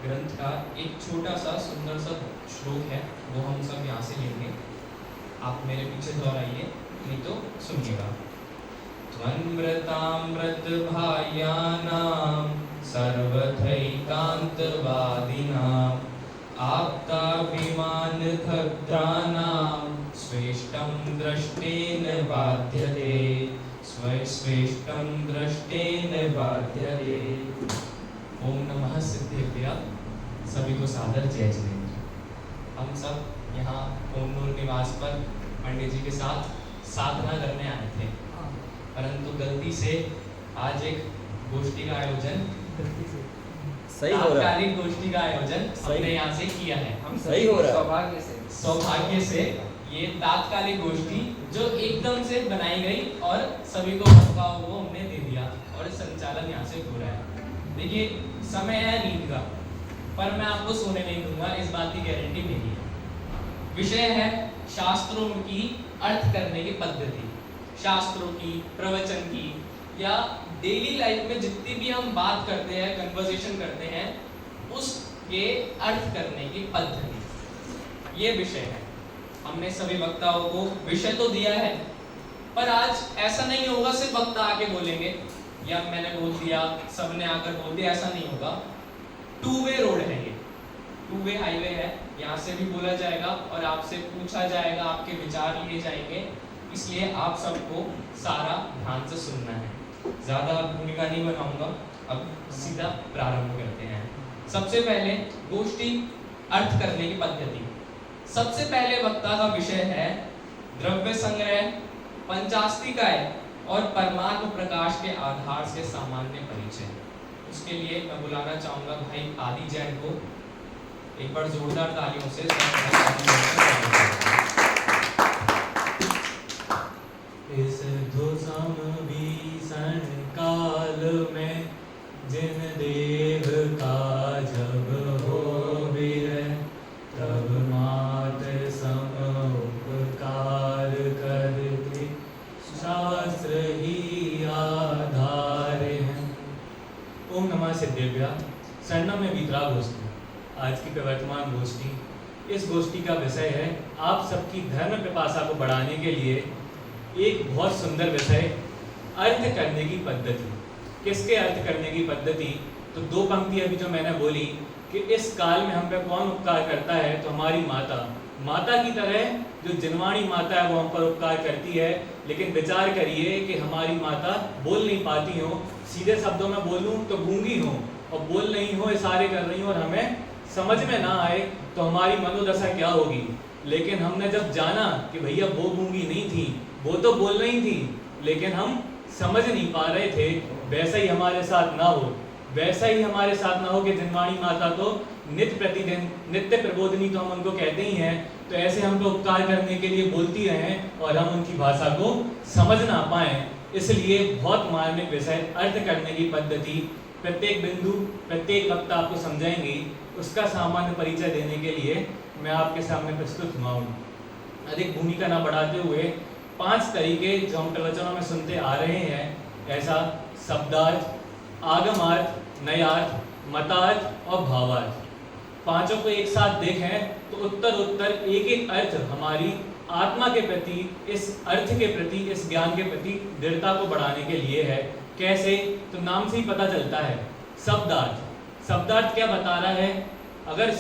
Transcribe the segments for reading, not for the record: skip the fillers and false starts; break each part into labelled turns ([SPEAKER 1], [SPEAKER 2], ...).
[SPEAKER 1] ग्रंथ का एक छोटा सा सुंदर सा श्लोक है, वो हम सब यहाँ से लेंगे। आप मेरे पीछे दोहराइए, नहीं तो सुनिएगा। त्वन्मृतामृत भायानां सर्वथैकान्तवादिनां आप्ताभिमानखद्राणां स्वेष्टं द्रष्टेन बाध्यते, स्वेष्टं द्रष्टेन बाध्यते। ओम नमः सिद्धेभ्यः। सभी को सादर जय जिनेन्द्र। हम सब यहाँ ओमनूर निवास पर पंडित जी के साथ साधना करने आए थे, परंतु गलती से आज एक गोष्ठी का आयोजन तात्कालिक गोष्ठी का आयोजन हमने यहाँ से किया है। हम
[SPEAKER 2] सही हो रहा है।
[SPEAKER 1] सौभाग्य से ये तात्कालिक गोष्ठी जो एकदम से बनाई गई और सभी को भक्ताओं को हमने दे दिया और संचालन यहाँ से हो रहा है। देखिए, समय है नींद का, पर मैं आपको सोने नहीं दूंगा, इस बात की गारंटी मेरी है। विषय है शास्त्रों की अर्थ करने की पद्धति, शास्त्रों की, प्रवचन की, या डेली लाइफ में जितनी भी हम बात करते हैं, कन्वर्सेशन करते हैं, उसके अर्थ करने की पद्धति, ये विषय है। हमने सभी वक्ताओं को विषय तो दिया है, पर आज ऐसा नहीं होगा सिर्फ वक्ता आके बोलेंगे या मैंने बोल दिया, सबने आकर बोल दिया, ऐसा नहीं होगा। टू वे रोड है ये, टू वे हाईवे है। यहाँ से भी बोला जाएगा और आपसे पूछा जाएगा, आपके विचार लिए जाएंगे, इसलिए आप सबको सारा ध्यान से सुनना है। ज़्यादा भूमिका नहीं बनाऊंगा, अब सीधा प्रारंभ करते हैं। सबसे पहले गोष्ठी अर्थ करने की पद्धति। सबसे पहले वक्ता का विषय है द्रव्य संग्रह, पंचास्तिकाय और परमात्म प्रकाश के आधार से सामान्य परिचय। उसके लिए मैं बुलाना चाहूंगा भाई आदि जैन को। एक बार जोरदार तालियों से
[SPEAKER 3] इस धुसम भीषण काल में जिन देव का जब हो विरह, तब मात सम उपकार करते शास्त्र ही आधार हैं। ओम नमः सिद्धेभ्यः। शरणम में वितरा गोष्ठी, आज की प्रवर्तमान गोष्ठी। इस गोष्ठी का विषय है आप सबकी धर्म पिपासा को बढ़ाने के लिए एक बहुत सुंदर विषय, अर्थ करने की पद्धति। किसके अर्थ करने की पद्धति? तो दो पंक्ति अभी जो मैंने बोली कि इस काल में हम पे कौन उपकार करता है, तो हमारी माता। माता की तरह जो जिनवाणी माता है वो हम पर उपकार करती है, लेकिन विचार करिए कि हमारी माता बोल नहीं पाती हो, सीधे शब्दों में बोलूं तो गूंगी हो, और बोल नहीं हो, इशारे कर रही हो और हमें समझ में ना आए तो हमारी मनोदशा क्या होगी। लेकिन हमने जब जाना कि भैया वो गूंगी नहीं थी, वो तो बोल रही थी, लेकिन हम समझ नहीं पा रहे थे, वैसा ही हमारे साथ ना हो, वैसा ही हमारे साथ ना हो कि जिनवाणी माता तो नित्य प्रतिदिन नित्य प्रबोधनी तो हम उनको कहते ही हैं, तो ऐसे हम तो उपकार करने के लिए बोलती रहें और हम उनकी भाषा को समझ ना पाएं। इसलिए बहुत मार्मिक विषय अर्थ करने की पद्धति, प्रत्येक बिंदु प्रत्येक वक्त आपको समझाएंगी। उसका सामान्य परिचय देने के लिए मैं आपके सामने प्रस्तुत हुआ हूँ। अधिक भूमिका न बढ़ाते हुए 5 तरीके जो हम प्रवचनों में सुनते आ रहे हैं, ऐसा शब्दार्थ, आगमार्थ, नयार्थ, मतार्थ और भावार्थ, पांचों को एक साथ देखें तो उत्तर एक एक अर्थ हमारी आत्मा के प्रति, इस अर्थ के प्रति, इस ज्ञान के प्रति दृढ़ता को बढ़ाने के लिए है। कैसे? तो नाम से ही पता चलता है। शब्दार्थ, शब्दार्थ क्या बता रहा है? अगर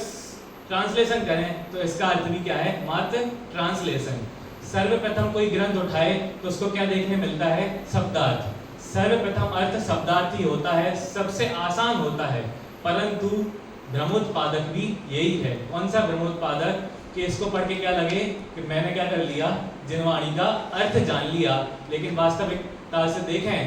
[SPEAKER 3] ट्रांसलेशन करें तो इसका अर्थ भी क्या है? मात्र ट्रांसलेशन। सर्वप्रथम कोई ग्रंथ उठाए तो उसको क्या देखने मिलता है? शब्दार्थ। सर्वप्रथम अर्थ शब्दार्थ ही होता है, सबसे आसान होता है, परंतु ब्रह्मोत्पादक भी यही है। कौन सा ब्रह्मोत्पादक? कि इसको पढ़ के क्या लगे कि मैंने क्या कर लिया, जिनवाणी का अर्थ जान लिया, लेकिन वास्तविकता से देखें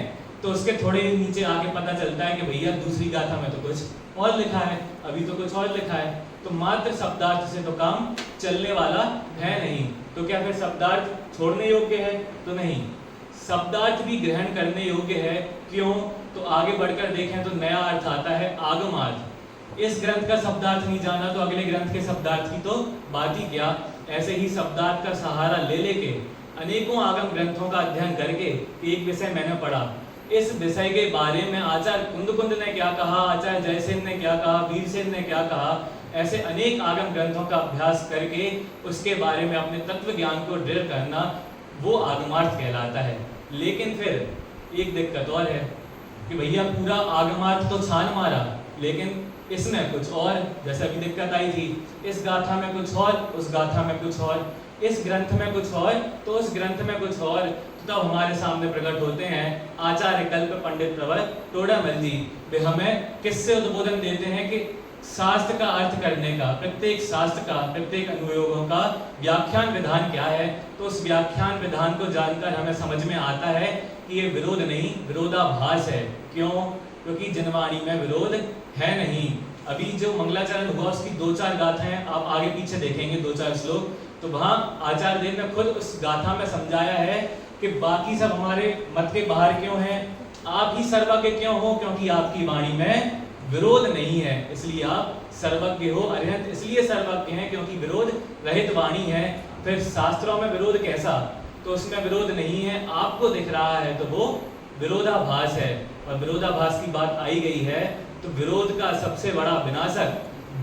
[SPEAKER 3] तो उसके थोड़े नीचे आगे पता चलता है कि भैया दूसरी गाथा में तो कुछ और लिखा है, अभी तो कुछ और लिखा है। तो मात्र शब्दार्थ से तो काम चलने वाला है नहीं। तो क्या फिर शब्दार्थ छोड़ने योग्य है? तो नहीं, शब्दार्थ भी ग्रहण करने योग्य है। क्यों? तो आगे बढ़कर देखें तो नया अर्थ आता है आगमार्थ। इस ग्रंथ का शब्दार्थ नहीं जाना तो अगले ग्रंथ के शब्दार्थ की तो बात ही क्या। ऐसे ही शब्दार्थ का सहारा ले लेके अनेकों आगम ग्रंथों का अध्ययन करके एक विषय मैंने पढ़ा। इस विषय के बारे में आचार्य कुंद ने क्या कहा, आचार्य जयसेन ने क्या कहा, वीरसेन ने क्या कहा, ऐसे अनेक आगम ग्रंथों का अभ्यास करके उसके बारे में अपने तत्व ज्ञान को दृढ़ करना, वो आगमार्थ कहलाता है। लेकिन फिर एक दिक्कत और है कि भैया पूरा आगमार्थ तो छान मारा, लेकिन इसमें कुछ और, जैसे अभी दिक्कत आई थी, इस गाथा में कुछ और, उस गाथा में कुछ और, इस ग्रंथ में कुछ और, तो उस ग्रंथ में कुछ और। तो तब हमारे सामने प्रकट होते हैं आचार्य कल्प पंडित प्रवर तोड़ामल जी। वे हमें किससे उद्बोधन देते हैं कि शास्त्र का अर्थ करने का, प्रत्येक शास्त्र का, प्रत्येक अनुयोगों का व्याख्यान विधान क्या है। तो उस व्याख्यान विधान को जानकर हमें समझ में आता है कि ये विरोध नहीं, विरोधाभास है। क्यों? क्योंकि जनवाणी में विरोध है नहीं। अभी जो मंगलाचरण हुआ उसकी 2-4 गाथाएं आप आगे पीछे देखेंगे, 2-4 श्लोक, तो वहां आचार्य देव ने खुद उस गाथा में समझाया है कि बाकी सब हमारे मत के बाहर क्यों हैं, आप ही सर्वज्ञ क्यों हो, क्योंकि आपकी वाणी में विरोध नहीं है, इसलिए आप सर्वज्ञ हो। अरिहंत इसलिए सर्वज्ञ हैं क्योंकि विरोध रहित वाणी है। फिर शास्त्रों में विरोध कैसा? तो उसमें विरोध नहीं है, आपको दिख रहा है तो वो विरोधाभास है। और विरोधाभास की बात आई गई है तो विरोध का सबसे बड़ा विनाशक,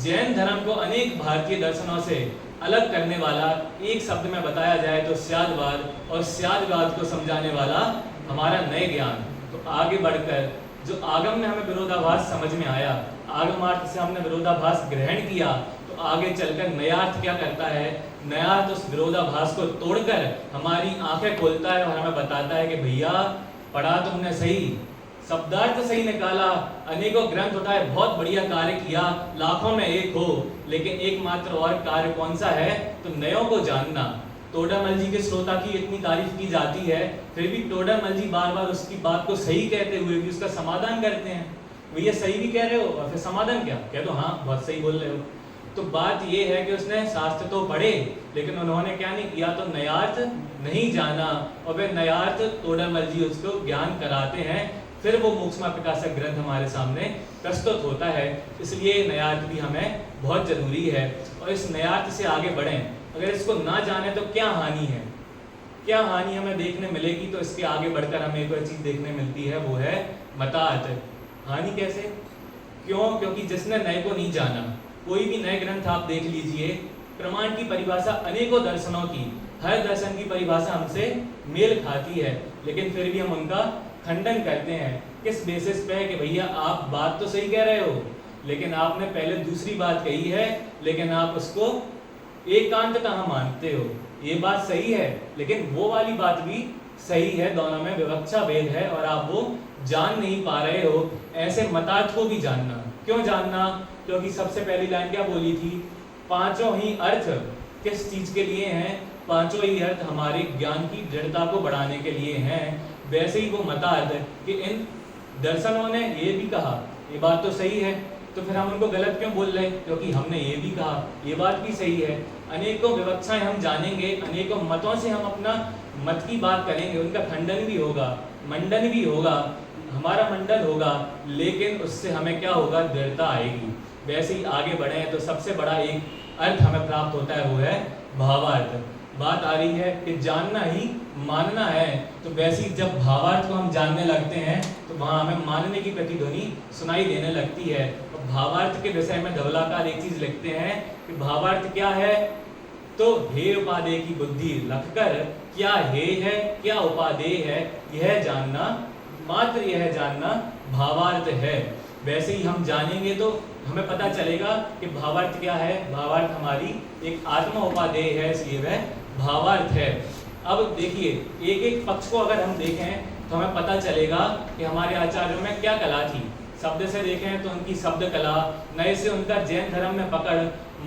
[SPEAKER 3] जैन धर्म को अनेक भारतीय दर्शनों से अलग करने वाला एक शब्द में बताया जाए तो स्यादवाद, और स्यादवाद को समझाने वाला हमारा नए ज्ञान। तो आगे बढ़कर जो आगम में हमें विरोधाभास समझ में आया, आगमार्थ से हमने विरोधाभास ग्रहण किया, तो आगे चलकर नयार्थ क्या करता है? नयार्थ उस विरोधाभास को तोड़कर हमारी आंखें खोलता है और हमें बताता है कि भैया पढ़ा तुमने सही, शब्दार्थ सही निकाला, अनेकों ग्रंथ उठाए, बहुत बढ़िया कार्य किया, लाखों में एक हो, लेकिन एकमात्र और कार्य कौन सा है? तो नयों को जानना। तोड़ामल जी के श्रोता की इतनी तारीफ की जाती है, फिर भी तोड़ामल जी बार बार उसकी बात को सही कहते हुए भी उसका समाधान करते हैं। भैया सही भी कह रहे हो और फिर समाधान क्या? कह दो हाँ बहुत सही बोल रहे हो। तो बात ये है कि उसने शास्त्र तो पढ़े, लेकिन उन्होंने क्या नहीं किया? तो नयार्थ नहीं जाना, और वे नयार्थ तोड़ामल जी उसको ज्ञान कराते हैं। फिर वो मोक्षमा प्रकाशक ग्रंथ हमारे सामने प्रस्तुत होता है। इसलिए नयार्थ भी हमें बहुत जरूरी है। और इस नयार्थ से आगे बढ़ें, अगर इसको ना जाने तो क्या हानि है, क्या हानि हमें देखने मिलेगी? तो इसके आगे बढ़कर हमें एक और चीज देखने मिलती है, वो है मतार्थ। हानि कैसे? क्यों? क्योंकि जिसने नए को नहीं जाना, कोई भी नए ग्रंथ आप देख लीजिए, प्रमाण की परिभाषा अनेकों दर्शनों की, हर दर्शन की परिभाषा हमसे मेल खाती है, लेकिन फिर भी हम उनका खंडन करते हैं। किस बेसिस पे? कि भैया आप बात तो सही कह रहे हो, लेकिन आपने पहले दूसरी बात कही है, लेकिन आप उसको एकांत कहाँ मानते हो? ये बात सही है, लेकिन वो वाली बात भी सही है, दोनों में विवक्षा भेद है और आप वो जान नहीं पा रहे हो। ऐसे मतार्थ को भी जानना। क्यों जानना? क्योंकि सबसे पहली लाइन क्या बोली थी? पांचों ही अर्थ किस चीज के लिए हैं? पांचों ही अर्थ हमारे ज्ञान की दृढ़ता को बढ़ाने के लिए हैं। वैसे ही वो मतार्थ कि इन दर्शनों ने ये भी कहा, ये बात तो सही है, तो फिर हम उनको गलत क्यों बोल रहे? क्योंकि हमने ये भी कहा, ये बात भी सही है। अनेकों विवक्षाएं हम जानेंगे, अनेकों मतों से हम अपना मत की बात करेंगे, उनका खंडन भी होगा, मंडन भी होगा, हमारा मंडन होगा, लेकिन उससे हमें क्या होगा? दृढ़ता आएगी। वैसे ही आगे बढ़े तो सबसे बड़ा एक अर्थ हमें प्राप्त होता है, वो है भावार्थ। बात आ रही है कि जानना ही मानना है, तो वैसे ही जब भावार्थ को हम जानने लगते हैं तो वहाँ हमें मानने की प्रतिध्वनि सुनाई देने लगती है। और भावार्थ के विषय में धवलाकार एक चीज लिखते हैं कि भावार्थ क्या है? तो हे उपादेय की बुद्धि लखकर, क्या हे है, क्या उपादेय है, यह जानना, मात्र यह जानना भावार्थ है। वैसे ही हम जानेंगे तो हमें पता चलेगा कि भावार्थ क्या है। भावार्थ हमारी एक आत्मा उपादेय है, इसलिए वह भावार्थ है। अब देखिए, एक एक पक्ष को अगर हम देखें तो हमें पता चलेगा कि हमारे आचार्यों में क्या कला थी। शब्द से देखें तो उनकी शब्द कला, नए से उनका जैन धर्म में पकड़,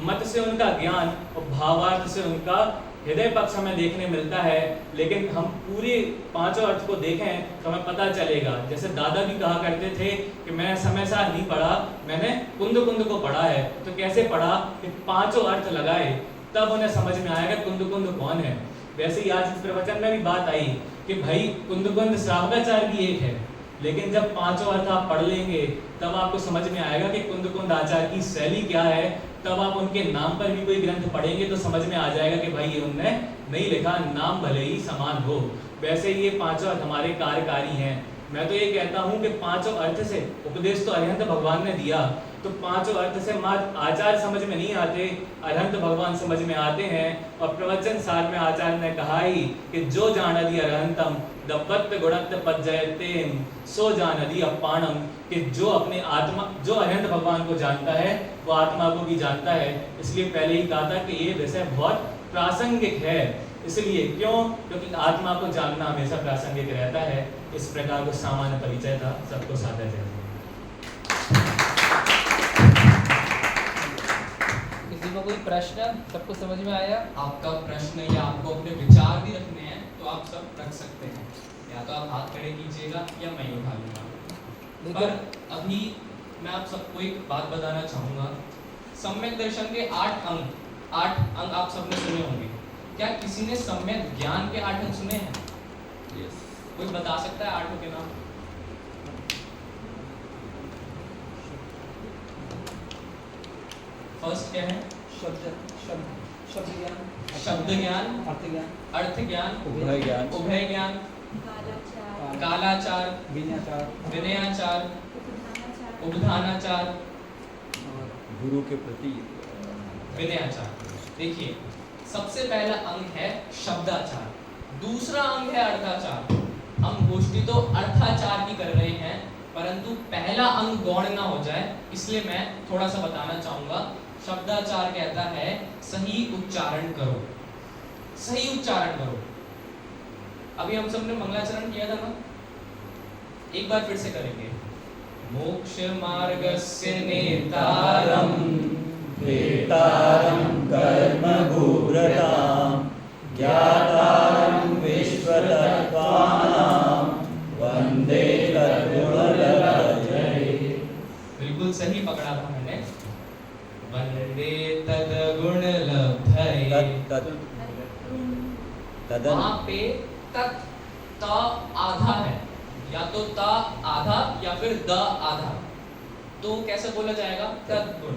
[SPEAKER 3] मत से उनका ज्ञान और भावार्थ से उनका हृदय पक्ष हमें देखने मिलता है, लेकिन हम पूरे पांचों अर्थ को देखें तो हमें पता चलेगा। जैसे दादा भी कहा करते थे कि मैं समय सार नहीं पढ़ा, मैंने कुंद कुंद को पढ़ा है। तो कैसे पढ़ा कि पांचों अर्थ लगाए, तब उन्हें समझ में आएगा कुंद कुंद कौन है। वैसे ही आज इस प्रवचन में भी बात आई कि भाई कुंद कुंद श्रावकाचार्य भी एक है, लेकिन जब पांचों अर्थ आप पढ़ लेंगे तब आपको समझ में आएगा कि कुंद कुंद आचार्य की शैली क्या है। तब आप उनके नाम पर भी कोई ग्रंथ पढ़ेंगे तो समझ में आ जाएगा कि भाई ये उनने नहीं लिखा, नाम भले ही समान हो। वैसे ये पांचों अर्थ हमारे कार्यकारी हैं। मैं तो ये कहता हूँ कि पांचों अर्थ से उपदेश तो अरिहंत भगवान ने दिया, तो पांचों अर्थ से मात्र आचार्य समझ में नहीं आते, अरिहंत भगवान समझ में आते हैं। और प्रवचन सार में आचार्य ने कहा ही कि जो जानदि अरहंतम दपत्त गुणत्त पज्जयतेम सो जानदि अपाणम, कि जो अपने आत्मा, जो अरिहंत भगवान को जानता है वो आत्मा को भी जानता है। इसलिए पहले ही कहा था कि ये विषय बहुत प्रासंगिक है। इसलिए क्यों? क्योंकि आत्मा को जानना हमेशा प्रासंगिक रहता है। इस प्रकार को सामान्य परिचय था। सबको सादर जय।
[SPEAKER 2] किसी को कोई प्रश्न? सबको समझ में आया?
[SPEAKER 1] आपका प्रश्न या आपको अपने विचार भी रखने हैं तो आप सब रख सकते हैं, या तो आप हाथ खड़े कीजिएगा या मैं ही उठा लूंगा। पर अभी मैं आप सबको एक बात बताना चाहूँगा। सम्यक दर्शन के 8 अंग आप सबने सुने होंगे। क्या किसी ने सम्यक ज्ञान के 8 अंग सुने हैं?
[SPEAKER 4] यस।
[SPEAKER 1] कोई बता सकता है 8 के नाम? फर्स्ट क्या है?
[SPEAKER 2] शब्द ज्ञान,
[SPEAKER 1] शब्द ज्ञान, अर्थ ज्ञान,
[SPEAKER 4] उभय ज्ञान,
[SPEAKER 1] उभय ज्ञान, कालाचार, विनयाचार, उपधानाचार,
[SPEAKER 4] गुरु के प्रति
[SPEAKER 1] विनयाचार। देखिए, सबसे पहला अंग है शब्दाचार, दूसरा अंग है अर्थाचार। हम गोष्ठी तो अर्थाचार की कर रहे हैं, परंतु पहला अंग गौण ना हो जाए इसलिए मैं थोड़ा सा बताना चाहूंगा। शब्दाचार कहता है सही उच्चारण करो, सही उच्चारण करो। अभी हम सबने मंगलाचरण किया था ना, एक बार फिर से करेंगे। मोक्ष मार्गस्य नेतारम
[SPEAKER 4] वेतारं कर्मभूरतां ज्ञातारं विश्वतत्त्वानां वन्दे तद्गुणलब्धये।
[SPEAKER 1] बिल्कुल सही पकड़ा था मैंने। वन्दे तद्गुणलब्धये। वहाँ पे तत् त आधा है, या तो त आधा या फिर द आधा, तो कैसे बोला जाएगा? तद्गुण।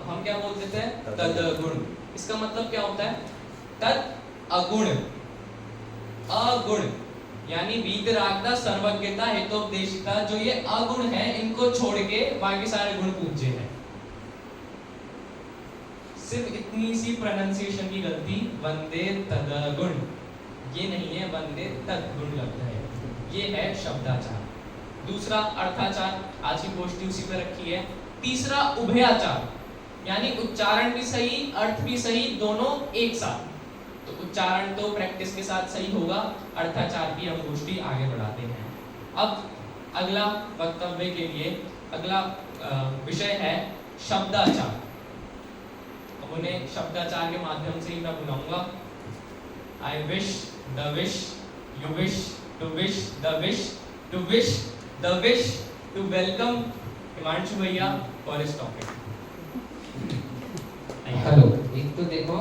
[SPEAKER 1] हम क्या बोल देते हैं? तद्गुण। इसका मतलब क्या होता है? तत् अगुण, अगुण यानी वीतरागता, सर्वज्ञता, हेतोपदेशिता, जो ये अगुण है इनको छोड़ के बाकी सारे गुण पूज्य हैं। सिर्फ इतनी सी प्रोनाउंसिएशन की गलती, वंदे तद्गुण, ये नहीं है वंदे तद्गुण लगता है। ये है शब्दाचार। दूसरा अर्थाचार, आज की गोष्ठी उसी पर रखी है। तीसरा उभयाचार, यानी उच्चारण भी सही, अर्थ भी सही, दोनों एक साथ। तो उच्चारण तो प्रैक्टिस के साथ सही होगा, अर्थाचार की हम गोष्ठी आगे बढ़ाते हैं। अब अगला वक्तव्य के लिए अगला विषय है शब्दाचार। अब उन्हें शब्दाचार के माध्यम से ही मैं बुलाऊंगा। I wish the wish, you wish to wish the wish, to wish the wish to welcome Himanshu भैया फॉर इस टॉपिक।
[SPEAKER 2] हेलो, एक तो देखो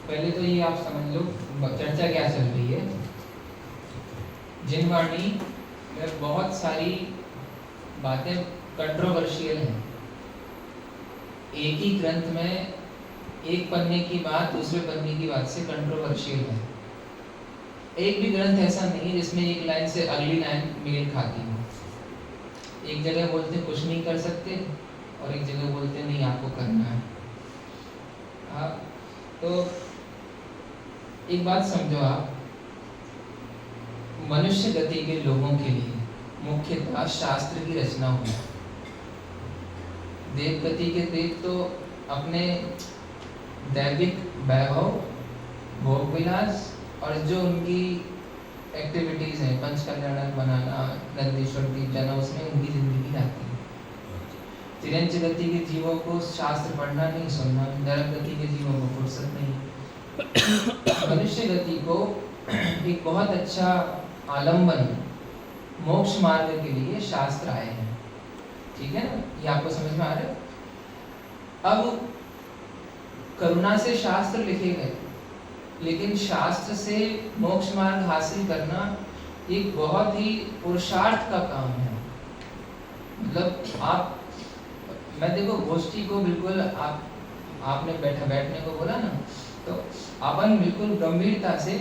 [SPEAKER 2] पहले तो ये आप समझ लो चर्चा क्या चल रही है। जिनवाणी में बहुत सारी बातें कंट्रोवर्शियल हैं। एक ही ग्रंथ में एक पन्ने की बात दूसरे पन्ने की बात से कंट्रोवर्शियल है। एक भी ग्रंथ ऐसा नहीं है जिसमें एक लाइन से अगली लाइन मेल खाती हो। एक जगह बोलते कुछ नहीं कर सकते और एक जगह बोलते नहीं आपको करना है। तो एक बात समझो, आप मनुष्य गति के लोगों के लिए मुख्यतः शास्त्र की रचना हुई। देव गति के देव तो अपने दैविक वैभव, भोग विलास और जो उनकी एक्टिविटीज हैं, पंच कल्याणक बनाना, नंदीश्वर दीप जाना, उसमें उनकी जिंदगी जाती है। तिरंज गति के जीवों को शास्त्र पढ़ना नहीं, सुनना, नरक गति के जीवों को फुर्सत नहीं। मनुष्य गति को एक बहुत अच्छा आलम्बन मोक्ष मार्ग के लिए शास्त्र आए हैं। ठीक है ना, ये आपको समझ में आ रहा है? अब करुणा से शास्त्र लिखे गए, लेकिन शास्त्र से मोक्ष मार्ग हासिल करना एक बहुत ही पुरुषार्थ का काम है। मतलब आप, मैं देखो गोष्ठी को बिल्कुल आपने बैठने को बोला ना, तो अपन बिल्कुल गंभीरता से,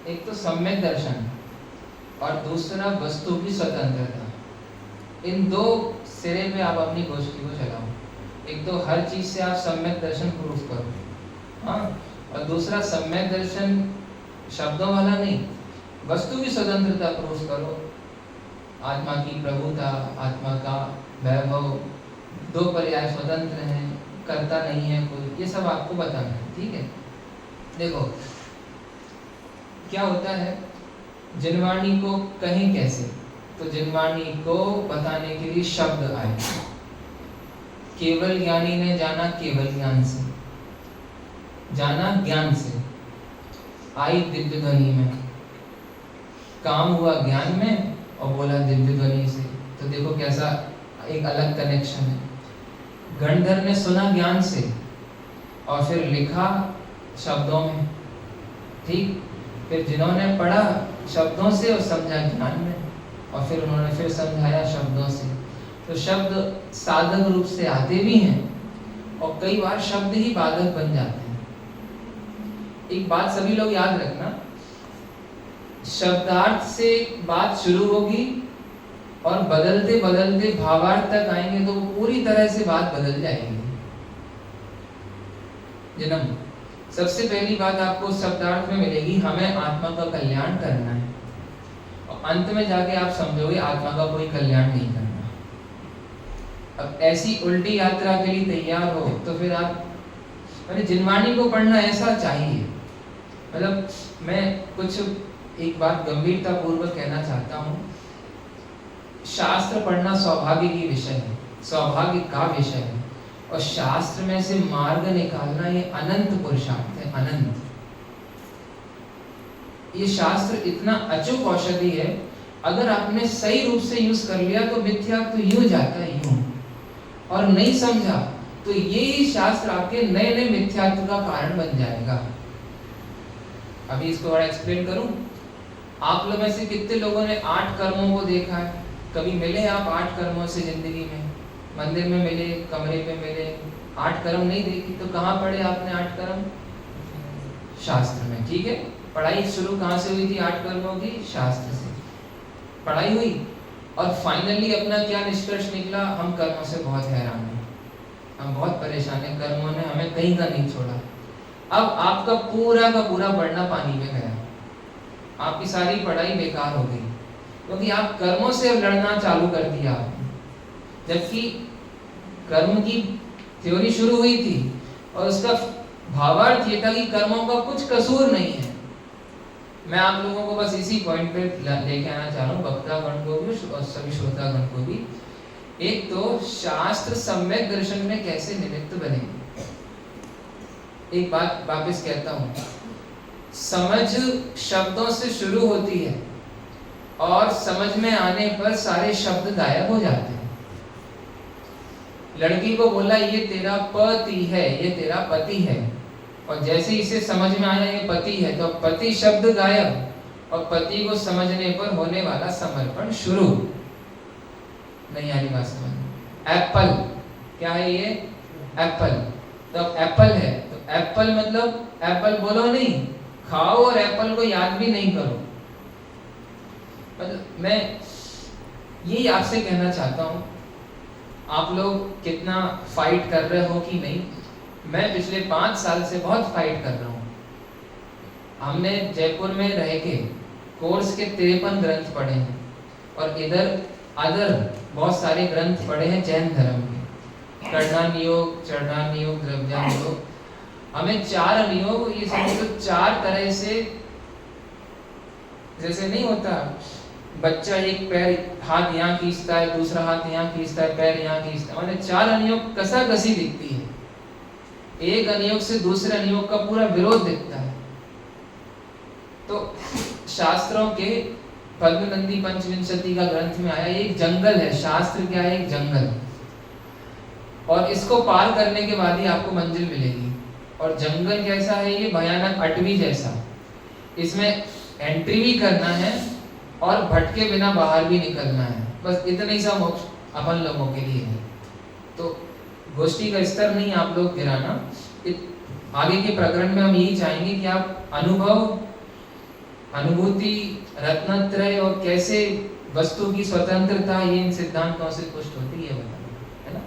[SPEAKER 2] एक तो सम्यक दर्शन और दूसरा वस्तु की स्वतंत्रता, इन दो सिरे पे आप अपनी गोष्ठी को चलाओ। एक तो हर चीज से आप सम्यक दर्शन प्रूफ करो, हाँ, और दूसरा सम्यक दर्शन शब्दों वाला नहीं, वस्तु की स्वतंत्रता प्रूफ करो। आत्मा की प्रभुता, आत्मा का वैभव, दो पर्याय स्वतंत्र हैं, करता नहीं है कोई, ये सब आपको बताना है। ठीक है, देखो क्या होता है, जिनवाणी को कहें कैसे, तो जिनवाणी को बताने के लिए शब्द आए। केवल ज्ञानी ने जाना केवल ज्ञान से, जाना ज्ञान से, आई दिव्य ध्वनि में, काम हुआ ज्ञान में और बोला दिव्य ध्वनि से। तो देखो कैसा एक अलग कनेक्शन है। गणधर ने सुना ज्ञान से और फिर लिखा शब्दों में, ठीक, फिर जिन्होंने पढ़ा शब्दों से और समझा ज्ञान में, और फिर उन्होंने फिर समझाया शब्दों से। तो शब्द साधक रूप से आते भी हैं और कई बार शब्द ही बाधक बन जाते हैं। एक बात सभी लोग याद रखना, शब्दार्थ से बात शुरू होगी और बदलते बदलते भावार्थ तक आएंगे तो पूरी तरह से बात बदल जाएगी। जन्म, सबसे पहली बात आपको शब्दार्थ में मिलेगी, हमें आत्मा का कल्याण करना है, और अंत में जाके आप समझोगे आत्मा का कोई कल्याण नहीं करना। अब ऐसी उल्टी यात्रा के लिए तैयार हो तो फिर आप, मैंने जिनवाणी को पढ़ना ऐसा चाहिए। मतलब मैं कुछ एक बात गंभीरता पूर्वक कहना चाहता हूँ, शास्त्र पढ़ना सौभाग्य की विषय है, सौभाग्य का विषय है, और शास्त्र में से मार्ग निकालना ये अनंत पुरुषार्थ है, अनंत। ये शास्त्र इतना अचूक औषधि है, अगर आपने सही रूप से यूज कर लिया तो मिथ्या तो यूं जाता है यूं, और नहीं समझा तो यही शास्त्र आपके नए नए मिथ्यात्व का कारण बन जाएगा। अभी इसको और एक्सप्लेन करूं। आप लोगों में से कितने लोगों ने 8 कर्मों को देखा है? कभी मिले आप 8 कर्मों से जिंदगी में? मंदिर में मिले, कमरे पे मिले, 8 कर्म नहीं देखी तो कहाँ पढ़े आपने 8 कर्म? शास्त्र में। ठीक है, पढ़ाई शुरू कहाँ से हुई थी 8 कर्मों की? शास्त्र से पढ़ाई हुई, और फाइनली अपना क्या निष्कर्ष निकला? हम कर्मों से बहुत हैरान हैं, हम बहुत परेशान हैं, कर्मों ने हमें कहीं का नहीं छोड़ा। अब आपका पूरा का पूरा पढ़ना पानी में गया, आपकी सारी पढ़ाई बेकार हो गई, क्योंकि आप कर्मों से लड़ना चालू कर दिया आपने। जबकि कर्म की थ्योरी शुरू हुई थी और उसका भावार्थ ये था कि कर्मों का कुछ कसूर नहीं है। मैं आप लोगों को बस इसी पॉइंट पे लेके आना चाह रहा हूँ, भक्तागण को भी और सभी श्रोतागण को भी। एक तो शास्त्र सम्यक दर्शन में कैसे निमित्त बने। एक बात वापस कहता हूँ, समझ शब्दों से शुरू होती है और समझ में आने पर सारे शब्द गायब हो जाते हैं। लड़की को बोला ये तेरा पति है, ये तेरा पति है, और जैसे इसे समझ में आया ये पति है तो पति शब्द गायब, और पति को समझने पर होने वाला समर्पण शुरू। नहीं आ रही बात समझ? एप्पल क्या है? ये एप्पल, तो एप्पल है तो एप्पल मतलब एप्पल बोलो नहीं, खाओ और एप्पल को याद भी नहीं करो। मतलब मैं यही आपसे कहना चाहता हूँ, आप लोग कितना फाइट कर रहे हो कि नहीं, मैं पिछले 5 साल से बहुत फाइट कर रहा हूँ। हमने जयपुर में रह के कोर्स के 53 ग्रंथ पढ़े हैं, और इधर अदर बहुत सारे ग्रंथ पढ़े हैं जैन धर्म के, कर्णानियोग, चरणानियोग, द्रव्यानियोग। हमें 4 अनियोग, ये समझो 4 तरह से, जैसे नहीं होता बच्चा एक पैर हाथ यहाँ खींचता है, दूसरा हाथ यहाँ खींचता है, पैर यहाँ खींचता है, माने 4 अनियोग कसा कसी दिखती है। एक अनियोग से दूसरे अनियोग का पूरा विरोध दिखता है। तो शास्त्रों के पद्मनंदी पंचविंशति का ग्रंथ में आया, एक जंगल है, शास्त्र क्या है, एक जंगल, और इसको पार करने के बाद ही आपको मंजिल मिलेगी। और जंगल कैसा है ये, भयानक अटवी जैसा, इसमें एंट्री भी करना है और भटके बिना बाहर भी निकलना है, बस इतना ही सा मोक्ष अपन लोगों के लिए है। तो गोष्ठी का स्तर नहीं आप लोग गिराना। आगे के प्रकरण में हम यही चाहेंगे कि आप अनुभव, अनुभूति, रत्नत्रय और कैसे वस्तु की स्वतंत्रता ये इन सिद्धांतों से पुष्ट होती है बताना, है ना।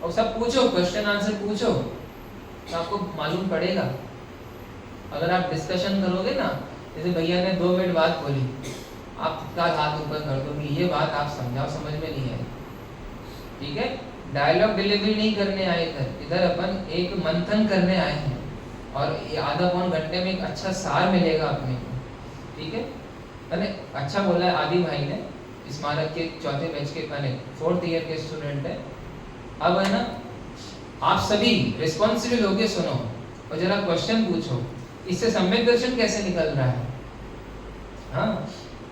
[SPEAKER 2] और सब पूछो, क्वेश्चन आंसर पूछो तो आपको मालूम पड़ेगा। अगर आप डिस्कशन करोगे ना, जैसे भैया ने 2 मिनट बात बोली, आप का हाथ ऊपर कर दो कि ये बात आप समझाओ, समझ में नहीं आई, ठीक है। डायलॉग डिलीवरी नहीं करने आए इधर अपन एक मंथन करने आए हैं, और ये आधा पौन घंटे में एक अच्छा सार मिलेगा अपने को, ठीक है। मैंने अच्छा बोला है आदि भाई ने, स्मारक के 4थे बैच के 4th ईयर के स्टूडेंट है। अब है ना, आप सभी रिस्पॉन्सिबल होके सुनो और जरा क्वेश्चन पूछो, इससे सम्यक दर्शन कैसे निकल रहा है। हाँ,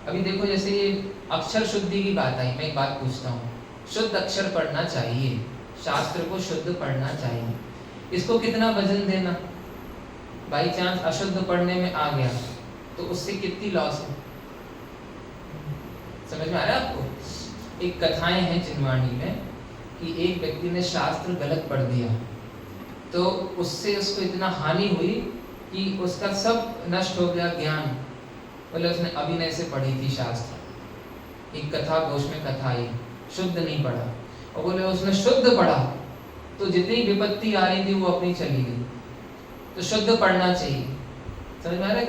[SPEAKER 2] अभी देखो जैसे ये अक्षर शुद्धि की बात आई, मैं एक बात पूछता हूँ, शुद्ध अक्षर पढ़ना चाहिए, शास्त्र को शुद्ध पढ़ना चाहिए, इसको कितना वजन देना। बाई चांस अशुद्ध पढ़ने में आ गया तो उससे कितनी लॉस है, समझ में आ रहा है आपको। एक कथाएं हैं चिन्वाणी में कि एक व्यक्ति ने शास्त्र गलत पढ़ दिया, तो उससे उसको इतना हानि हुई कि उसका सब नष्ट हो गया ज्ञान। बोले उसने अभिनय से पढ़ी थी शास्त्र, एक कथा घोष में कथा आई, शुद्ध नहीं पढ़ा, और बोले उसने शुद्ध पढ़ा तो जितनी विपत्ति आ रही थी वो अपनी चली गई। तो शुद्ध पढ़ना चाहिए, समझ में आ रहा है।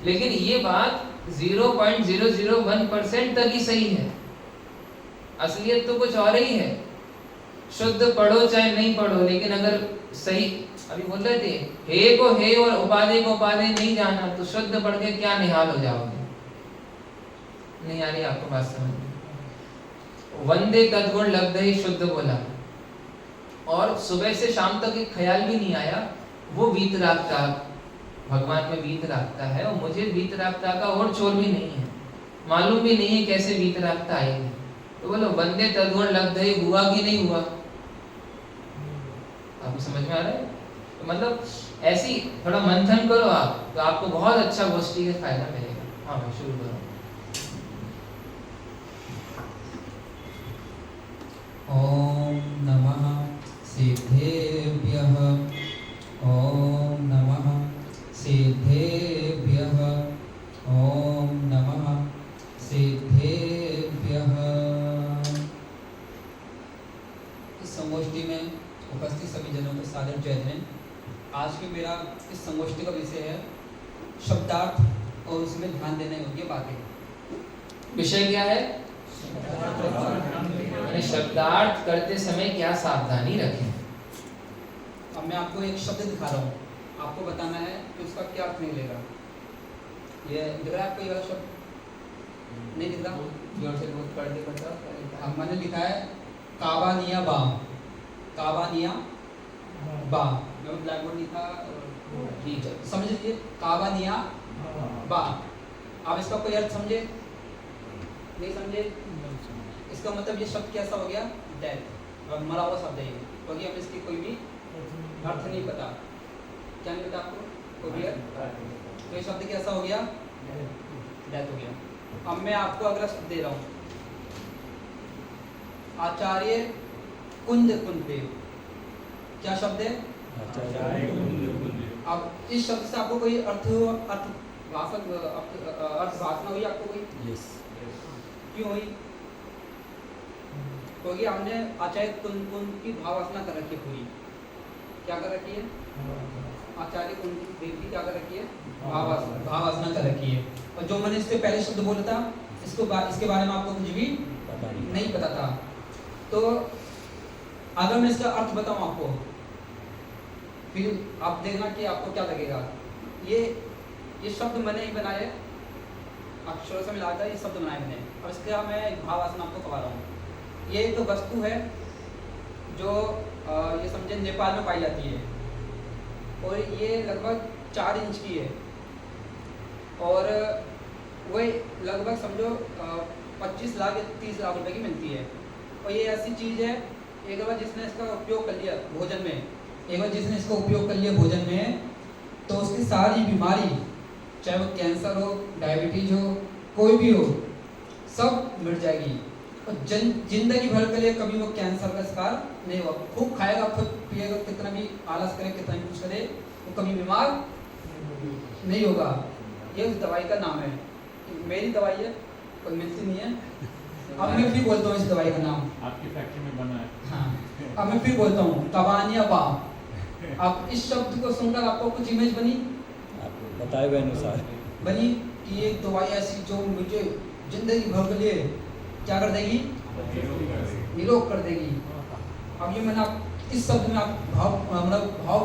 [SPEAKER 2] लेकिन ये बात 0.001% तक ही सही है, असलियत तो कुछ और ही है। शुद्ध पढ़ो चाहे नहीं पढ़ो, लेकिन अगर सही, अभी बोल रहे थे हे को हे और उपाधि को उपाधि नहीं जाना, तो शुद्ध पढ़ के क्या निहाल हो जाओगे। नहीं आ रही आपको बात समझ में। वंदे तद्गुण लब्ध ही शुद्ध बोला, और सुबह से शाम तक एक ख्याल भी नहीं आया, वो वीतरागता, भगवान में वीतरागता है, और मुझे वीतरागता का और छोर भी नहीं है, मालूम भी नहीं है कैसे वीतरागता आएगी। तो बोलो वंदे तद्गुण लब्ध ही हुआ कि नहीं हुआ, आपको समझ में आ रहा है। तो मतलब ऐसी थोड़ा मंथन करो आप, तो आपको बहुत अच्छा गोष्ठी का फायदा मिलेगा। हाँ भाई शुरू करो।
[SPEAKER 5] ओम नमः सिद्धेभ्यः, ओम नमः सिद्धेभ्यः, ओम नमः सिद्धेभ्यः। इस संगोष्ठी में उपस्थित सभी जनों को सादर जय हिंद। आज की मेरा इस संगोष्ठी का विषय है शब्दार्थ और उसमें ध्यान देने योग्य बातें।
[SPEAKER 2] विषय क्या है, शब्दार्थ करते समय क्या सावधानी रखें।
[SPEAKER 5] अब मैं आपको एक शब्द दिखा रहा हूँ, आपको बताना है कि उसका क्या अर्थ निकलेगा। ये दिख रहा है आपको, ये वाला शब्द नहीं दिख रहा,
[SPEAKER 2] जोर से बोल, पढ़ के बताओ।
[SPEAKER 5] अब मैंने लिखा है काबानिया बा, काबानिया बा, मैं ब्लैक बोर्ड लिखा, ठीक है समझ लीजिए, काबानिया बा। आप इसका कोई अर्थ समझे, नहीं समझे, इसका मतलब ये शब्द कैसा हो गया, डेथ, और मरा हुआ शब्द है ये, क्योंकि हमें इसकी कोई भी अर्थ नहीं पता। क्या नहीं पता आपको, कोई भी अर्थ, तो ये शब्द कैसा हो गया, डेथ हो गया। अब मैं आपको अगला शब्द दे रहा हूँ, आचार्य कुंद कुंददेव। क्या शब्द है, अब इस शब्द से आपको कोई अर्थ भाषण हुई आपको कोई,
[SPEAKER 4] यस,
[SPEAKER 5] क्यों हुई, क्योंकि हमने आचार्य कुंद कुंद की भावासना कर रखी है पूरी। क्या कर रखी है, आचार्य कुंद देव की क्या कर रखी है, भावासना कर रखी है। और जो मैंने इससे पहले शब्द बोला था, इसके बारे में आपको कुछ भी नहीं पता था। तो अगर मैं इसका अर्थ बताऊं आपको, फिर आप देखना कि आपको क्या लगेगा। ये शब्द मैंने ही बनाया है, अक्षरों से मिलाकर ये शब्द बनाए मैंने। अब इसका मैं एक भावासन आपको करवा रहा हूँ। ये एक वस्तु है जो ये समझे नेपाल में पाई जाती है और ये लगभग 4 इंच की है और वही लगभग समझो 25 लाख या 30 लाख रुपए की मिलती है। और ये ऐसी चीज़ है, एक बार जिसने इसका उपयोग कर लिया भोजन में, एक बार जिसने इसका उपयोग कर लिया भोजन में, तो उसकी सारी बीमारी, चाहे वो कैंसर हो, डायबिटीज हो, कोई भी हो, सब मिट जाएगी। और जिंदगी भर के लिए कभी वो कैंसर का शिकार नहीं होगा। खूब खाएगा, खुद पिएगा, कितना भी आलस करे, कितना भी कुछ करे, वो कभी बीमार नहीं होगा। ये उस दवाई का नाम है। मेरी दवाई है, कोई मिलती नहीं है। अब मैं फिर बोलता हूँ इस दवाई का नाम।
[SPEAKER 3] आपकी फैक्ट्री में बना है।
[SPEAKER 5] हाँ, अब मैं फिर बोलता हूँ काबानिया बा। अब इस शब्द को सुनकर आपको कुछ इमेज बनी?
[SPEAKER 4] आपको बताए हुए अनुसार
[SPEAKER 5] बनी कि ये दवाई ऐसी जो मुझे जिंदगी भर के लिए क्या कर देगी? निरोग कर देगी। अब ये मैंने आप इस शब्द में आप भाव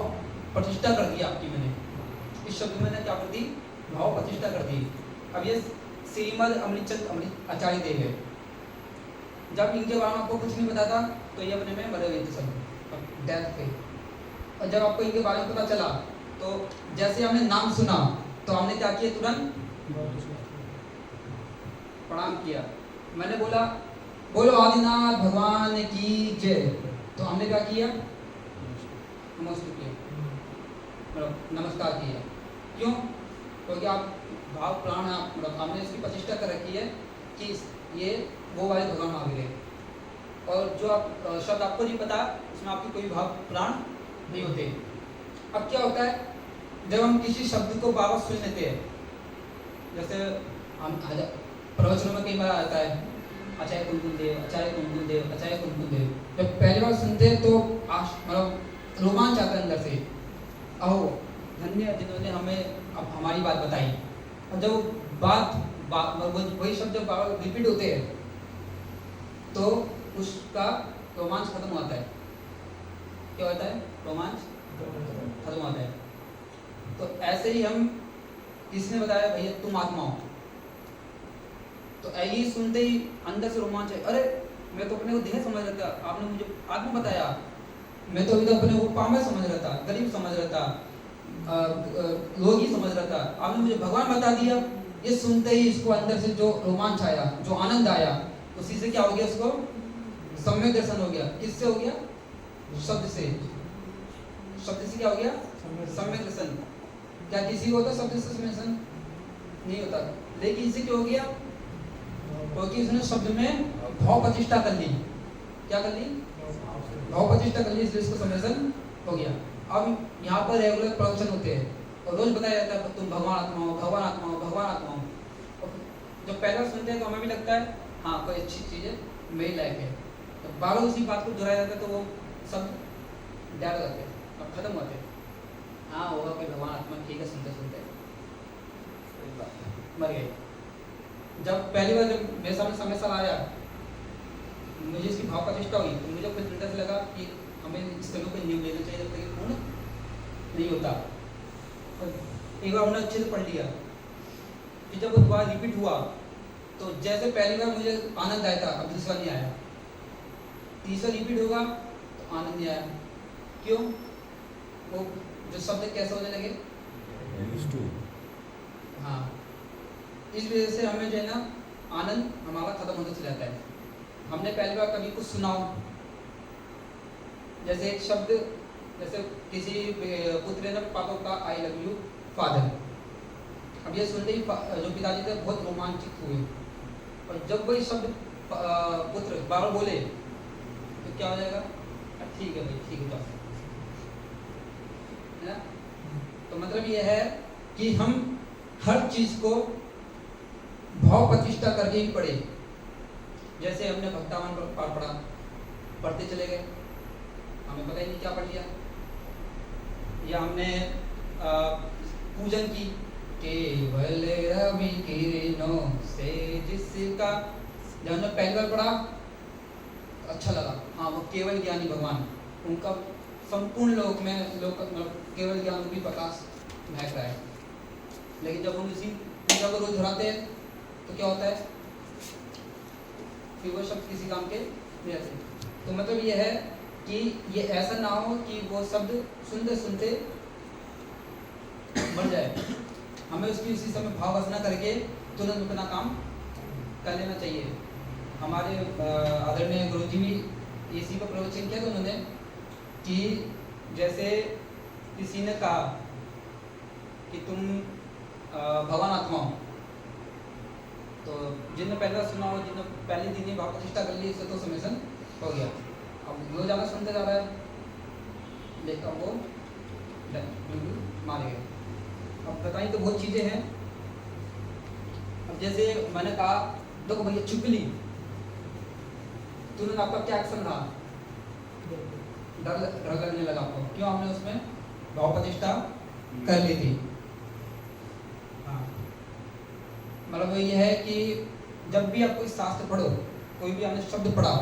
[SPEAKER 5] प्रतिष्ठा कर दी आपकी। मैंने इस शब्द में मैंने क्या कर दी? भाव प्रतिष्ठा कर दी। अब ये श्रीमद अमृतचंद आचार्य देव है। जब इनके बारे में आपको कुछ नहीं पता था तो ये अपने में मरे हुए थे सब डेथ पे। और जब आपको इनके बारे में पता चला तो जैसे हमने नाम सुना तो हमने क्या किया? तुरंत प्रणाम किया। मैंने बोला बोलो आदिनाथ भगवान की जय, तो हमने क्या किया? नमस्ते किया, मतलब नमस्कार किया। क्यों? क्योंकि आप भाव प्राण आप मतलब हमने इसकी प्रतिष्ठा कर रखी है कि ये वो वाले भगवान आ गए। और जो आप शब्द आपको नहीं पता उसमें आपकी कोई भाव प्राण नहीं होते। अब क्या होता है जब हम किसी शब्द को बार बार सुन लेते हैं, जैसे हम प्रवचनों में कई बार आता है आचार्य कुंकुम देव, आचार्य कुंकुम देव, आचार्य कुंकुम देव। जब पहली बार सुनते हैं तो मतलब रोमांच आता है अंदर से, अहो धन्य जिन्होंने हमें अब हमारी बात बताई। और जब वही शब्द जब बार रिपीट होते हैं तो उसका रोमांच खत्म होता है। क्या होता है? रोमांच खत्म होता है। तो ऐसे ही हम किसने बताया भैया तुम आत्मा हो, तो यही सुनते ही अंदर से रोमांच है। अरे मैं तो अपने को देह समझ रहा था, आपने मुझे आत्मा बताया। मैं तो अभी तक अपने को पामर समझ रहा था, गरीब समझ रहा था, लोग ही समझ रहा था, आपने मुझे भगवान बता दिया। ये सुनते ही इसको अंदर से जो रोमांच आया, जो आनंद आया, उसी से क्या हो गया? उसको सम्यक दर्शन हो गया। किससे हो गया? शब्द से। शब्द से क्या हो गया? सम्यक दर्शन। क्या किसी को होता शब्द से सम्यक दर्शन? नहीं होता। लेकिन इसे क्या हो गया? क्योंकि उसने शब्द में भाव प्रतिष्ठा कर ली। क्या कर ली? भाव प्रतिष्ठा कर ली, इसलिए इसको सम्यक दर्शन हो गया। अब यहाँ पर रेगुलर प्रवचन होते हैं और रोज बताया जाता है तुम भगवान आत्मा हो, भगवान आत्मा हो, भगवान आत्मा हो। और जब पहला सुनते हैं तो हमें भी लगता है हाँ कोई अच्छी चीज़ है, मेरी लाइफ है। तो बार उसी बात को दोहराया जाता है तो वो सब डर जाते हैं, अब खत्म होते हैं। हाँ होगा कोई भगवान आत्मा, ठीक है, सुनते सुनते मर गए। जब पहली बार जब मेरे सामने समस्या आया, मुझे इसकी भाव प्रतिष्ठा हुई तो मुझे कुछ अंदर से लगा कि हमें इस तरह को न्यू लेना चाहिए जब तक पूर्ण नहीं होता। एक बार हमने अच्छे से पढ़ लिया, फिर जब दोबारा रिपीट हुआ तो जैसे पहली बार मुझे आनंद आया था, अब दूसरा नहीं आया। तीसरा रिपीट होगा तो आनंद नहीं आया। क्यों? वो जो शब्द कैसे होने लगे? हाँ, इस वजह से हमें जो है ना आनंद हमारा खत्म होता चला जाता है। हमने पहली बार कभी कुछ सुना हो, जैसे एक शब्द, जैसे किसी पुत्र ने पापा का आई लव यू फादर। अब ये सुनते ही जो पिताजी थे बहुत रोमांचित हुए, और जब वही शब्द पुत्र बाबा बोले तो क्या हो जाएगा? ठीक है भाई, ठीक है, है ना? तो मतलब ये है कि हम हर चीज को भाव प्रतिष्ठा करके ही पढ़े। जैसे हमने भक्तावन पढ़ा, पढ़ते चले गए, हमें पता ही नहीं क्या पढ़ लिया। या हमने पूजन की, केवल रवि किरणों से जिसका, जब हमने पहली बार पढ़ा अच्छा लगा, हाँ वो केवल ज्ञानी भगवान, उनका संपूर्ण लोक में लोक केवल ज्ञान भी प्रकाश महक रहा है। लेकिन जब हम इसी पूजा को रोज दोहराते हैं तो क्या होता है, फिर वो शब्द किसी काम के नहीं रहते। तो मतलब ये है कि ये ऐसा ना हो कि वो शब्द सुनते सुनते मर जाए, हमें उसकी उसी समय भाव वासना करके तुरंत अपना काम कर लेना चाहिए। हमारे आदरणीय गुरु जी भी इसी पर प्रवचन किया था उन्होंने कि जैसे किसी ने कहा कि तुम भगवान आत्मा हो, तो जिनने पहले सुना हो, जिनने पहले दिन ही भाव प्रतिष्ठा कर ली, इससे तो समेसन हो गया। अब वो ज़्यादा सुनते जा रहा है, लेकिन वो बिल्कुल मारे गए। अब बताइए, तो बहुत चीज़ें हैं। अब जैसे मैंने कहा देखो भैया चुप ली, तुरंत आपका क्या एक्शन रहा, डर लगने लगा आपको, क्यों? हमने उसमें भाव प्रतिष्ठा कर ली थी। हाँ, मतलब ये है कि जब भी आप कोई शास्त्र पढ़ो, कोई भी हमने शब्द पढ़ा,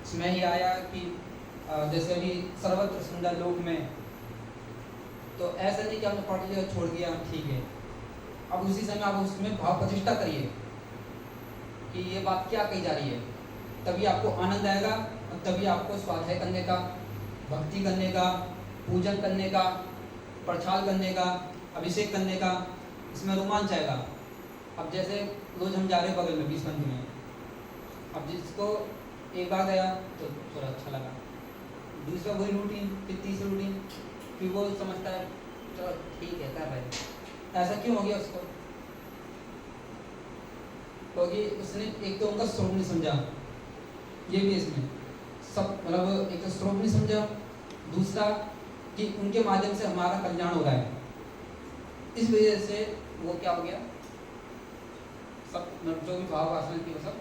[SPEAKER 5] इसमें ये आया कि जैसे अभी सर्वत्र सुंदर लोक में, तो ऐसा नहीं कि हमने पढ़ लिया छोड़ दिया, ठीक है। अब उसी समय आप उसमें भाव प्रतिष्ठा करिए कि ये बात क्या कही जा रही है, तभी आपको आनंद आएगा और तभी आपको स्वाध्याय करने का, भक्ति करने का, पूजन करने का, प्रचार करने का, अभिषेक करने का, इसमें रोमांच आएगा। अब जैसे रोज हम जा रहे हैं बगल में 20 मंदिर में, अब जिसको एक बार गया तो थोड़ा अच्छा लगा, दूसरा वही रूटीन, फिर तीसरी रूटीन, फिर वो समझता है चलो ठीक है कर रहे। ऐसा क्यों हो गया उसको? क्योंकि उसने एक तो उनका स्वरूप नहीं समझा, ये भी इसमें सब, मतलब एक तो स्वरूप नहीं समझा, दूसरा कि उनके माध्यम से हमारा कल्याण हो रहा है, इस वजह से वो क्या हो गया, सब जो भी भाव वासना की वो सब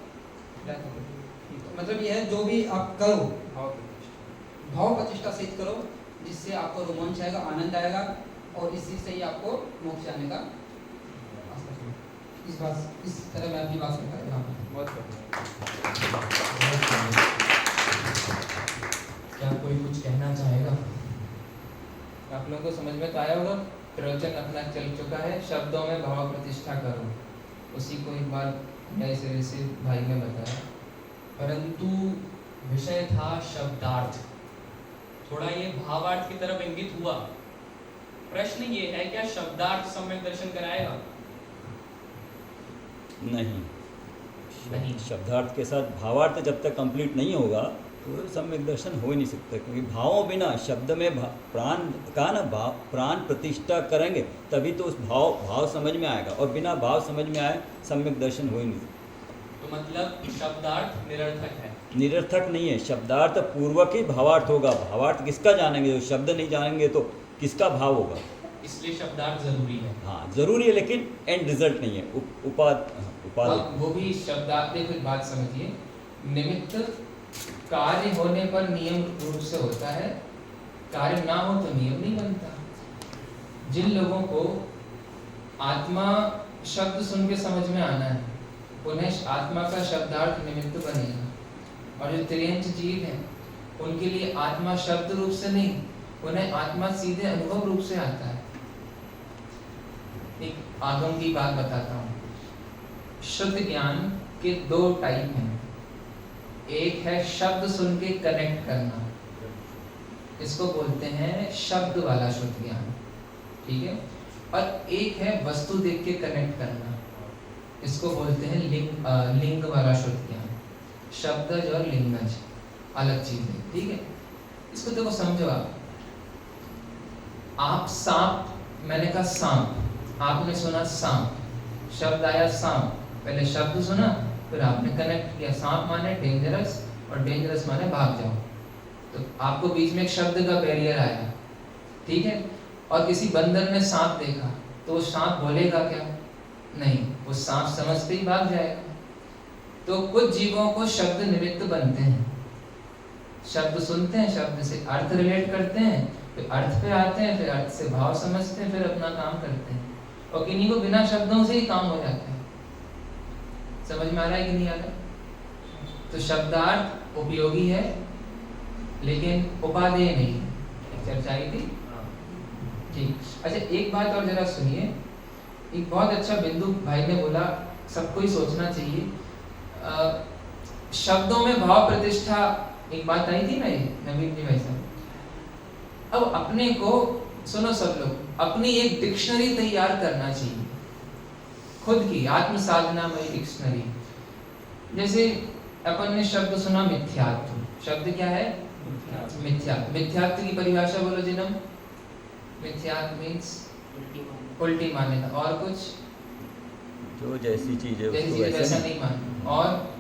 [SPEAKER 5] रह गए। तो मतलब ये है, जो भी आप करो भाव प्रतिष्ठा सहित करो, जिससे आपको रोमांच आएगा, आनंद आएगा, और इसी से ही आपको मोक्ष आने का इस तरह मैं अपनी बात करता हूँ।
[SPEAKER 1] बहुत क्या कोई कुछ कहना चाहेगा?
[SPEAKER 2] आप लोगों को समझ में तो आया होगा, प्रवचन अपना चल चुका है, शब्दों में भाव प्रतिष्ठा करो, उसी को एक बार नए सिरे से भाई ने बताया।
[SPEAKER 1] परंतु विषय था शब्दार्थ, थोड़ा ये भावार्थ की तरफ इंगित हुआ। प्रश्न ये है, क्या शब्दार्थ सम्यक दर्शन कराएगा?
[SPEAKER 4] नहीं, शब्दार्थ के साथ भावार्थ जब तक कंप्लीट नहीं होगा तो सम्यक दर्शन हो ही नहीं सकता, क्योंकि भावों बिना, शब्द में प्राण का ना, प्राण प्रतिष्ठा करेंगे तभी तो उस भाव समझ में आएगा, और बिना भाव समझ में आए सम्यक दर्शन हो ही नहीं सकता।
[SPEAKER 1] तो मतलब शब्दार्थ निरर्थक है?
[SPEAKER 4] निरर्थक नहीं है, शब्दार्थ पूर्वक ही भावार्थ होगा। भावार्थ किसका जानेंगे, जो शब्द नहीं जानेंगे तो किसका भाव होगा?
[SPEAKER 1] इसलिए शब्दार्थ जरूरी है।
[SPEAKER 4] हाँ जरूरी है, लेकिन एंड रिजल्ट नहीं है। उपाधि
[SPEAKER 2] वो भी शब्दार्थ, देखो एक बात समझिए, निमित्त कार्य होने पर नियम रूप से होता है, कार्य ना हो तो नियम नहीं बनता। जिन लोगों को आत्मा शब्द सुन के समझ में आना है, उन्हें आत्मा का शब्दार्थ निमित्त बनेगा, और जो त्रियंच जीव हैं उनके लिए आत्मा शब्द रूप से नहीं, उन्हें आत्मा सीधे अनुभव रूप से आता है। एक आगम की बात बताता हूँ। शुद्ध ज्ञान के दो टाइप हैं, एक है शब्द सुन के कनेक्ट करना, इसको बोलते हैं शब्द वाला शुद्ध ज्ञान, ठीक है, और एक है वस्तु देख के कनेक्ट करना, इसको बोलते हैं लिंग वाला शुद्ध ज्ञान। शब्दज और लिंगज अलग चीज है, ठीक है। इसको देखो, समझो आप सांप, मैंने कहा सांप, आपने सुना सांप, शब्द आया सांप, पहले शब्द सुना, फिर आपने कनेक्ट किया, सांप माने डेंजरस और डेंजरस माने भाग जाओ, तो आपको बीच में एक शब्द का बैरियर आया, ठीक है। और किसी बंदर ने सांप देखा तो वो सांप बोलेगा क्या? नहीं, वो सांप समझते ही भाग जाएगा। तो कुछ जीवों को शब्द निमित्त बनते हैं, शब्द सुनते हैं, शब्द से अर्थ रिलेट करते हैं, फिर अर्थ पे आते हैं, फिर अर्थ से भाव समझते हैं, फिर अपना काम करते हैं, और किन्हीं को बिना शब्दों से ही काम हो जाता है। समझ में आ रहा है कि नहीं आ रहा? तो शब्दार्थ उपयोगी है लेकिन उपादेय नहीं है। चर्चा आई थी, ठीक। अच्छा, एक बात और जरा सुनिए, एक बहुत अच्छा बिंदु भाई ने बोला सबको ही सोचना चाहिए। शब्दों में भाव प्रतिष्ठा, एक बात आई थी ना ये नवीन जी भाई साहब, अब अपने को सुनो सब लोग, अपनी एक डिक्शनरी तैयार करना चाहिए, खुद की आत्म साधना में डिक्शनरी। जैसे अपन ने शब्द सुना मिथ्यात्व, शब्द क्या है? मिथ्या। मिथ्यात्व की परिभाषा बोलो जिनम। मिथ्यात्व मीन्स उल्टी मान्यता, और कुछ
[SPEAKER 4] जो जैसी चीज है
[SPEAKER 2] जैसी
[SPEAKER 4] उसको
[SPEAKER 2] चीज वैसा नहीं मानना, और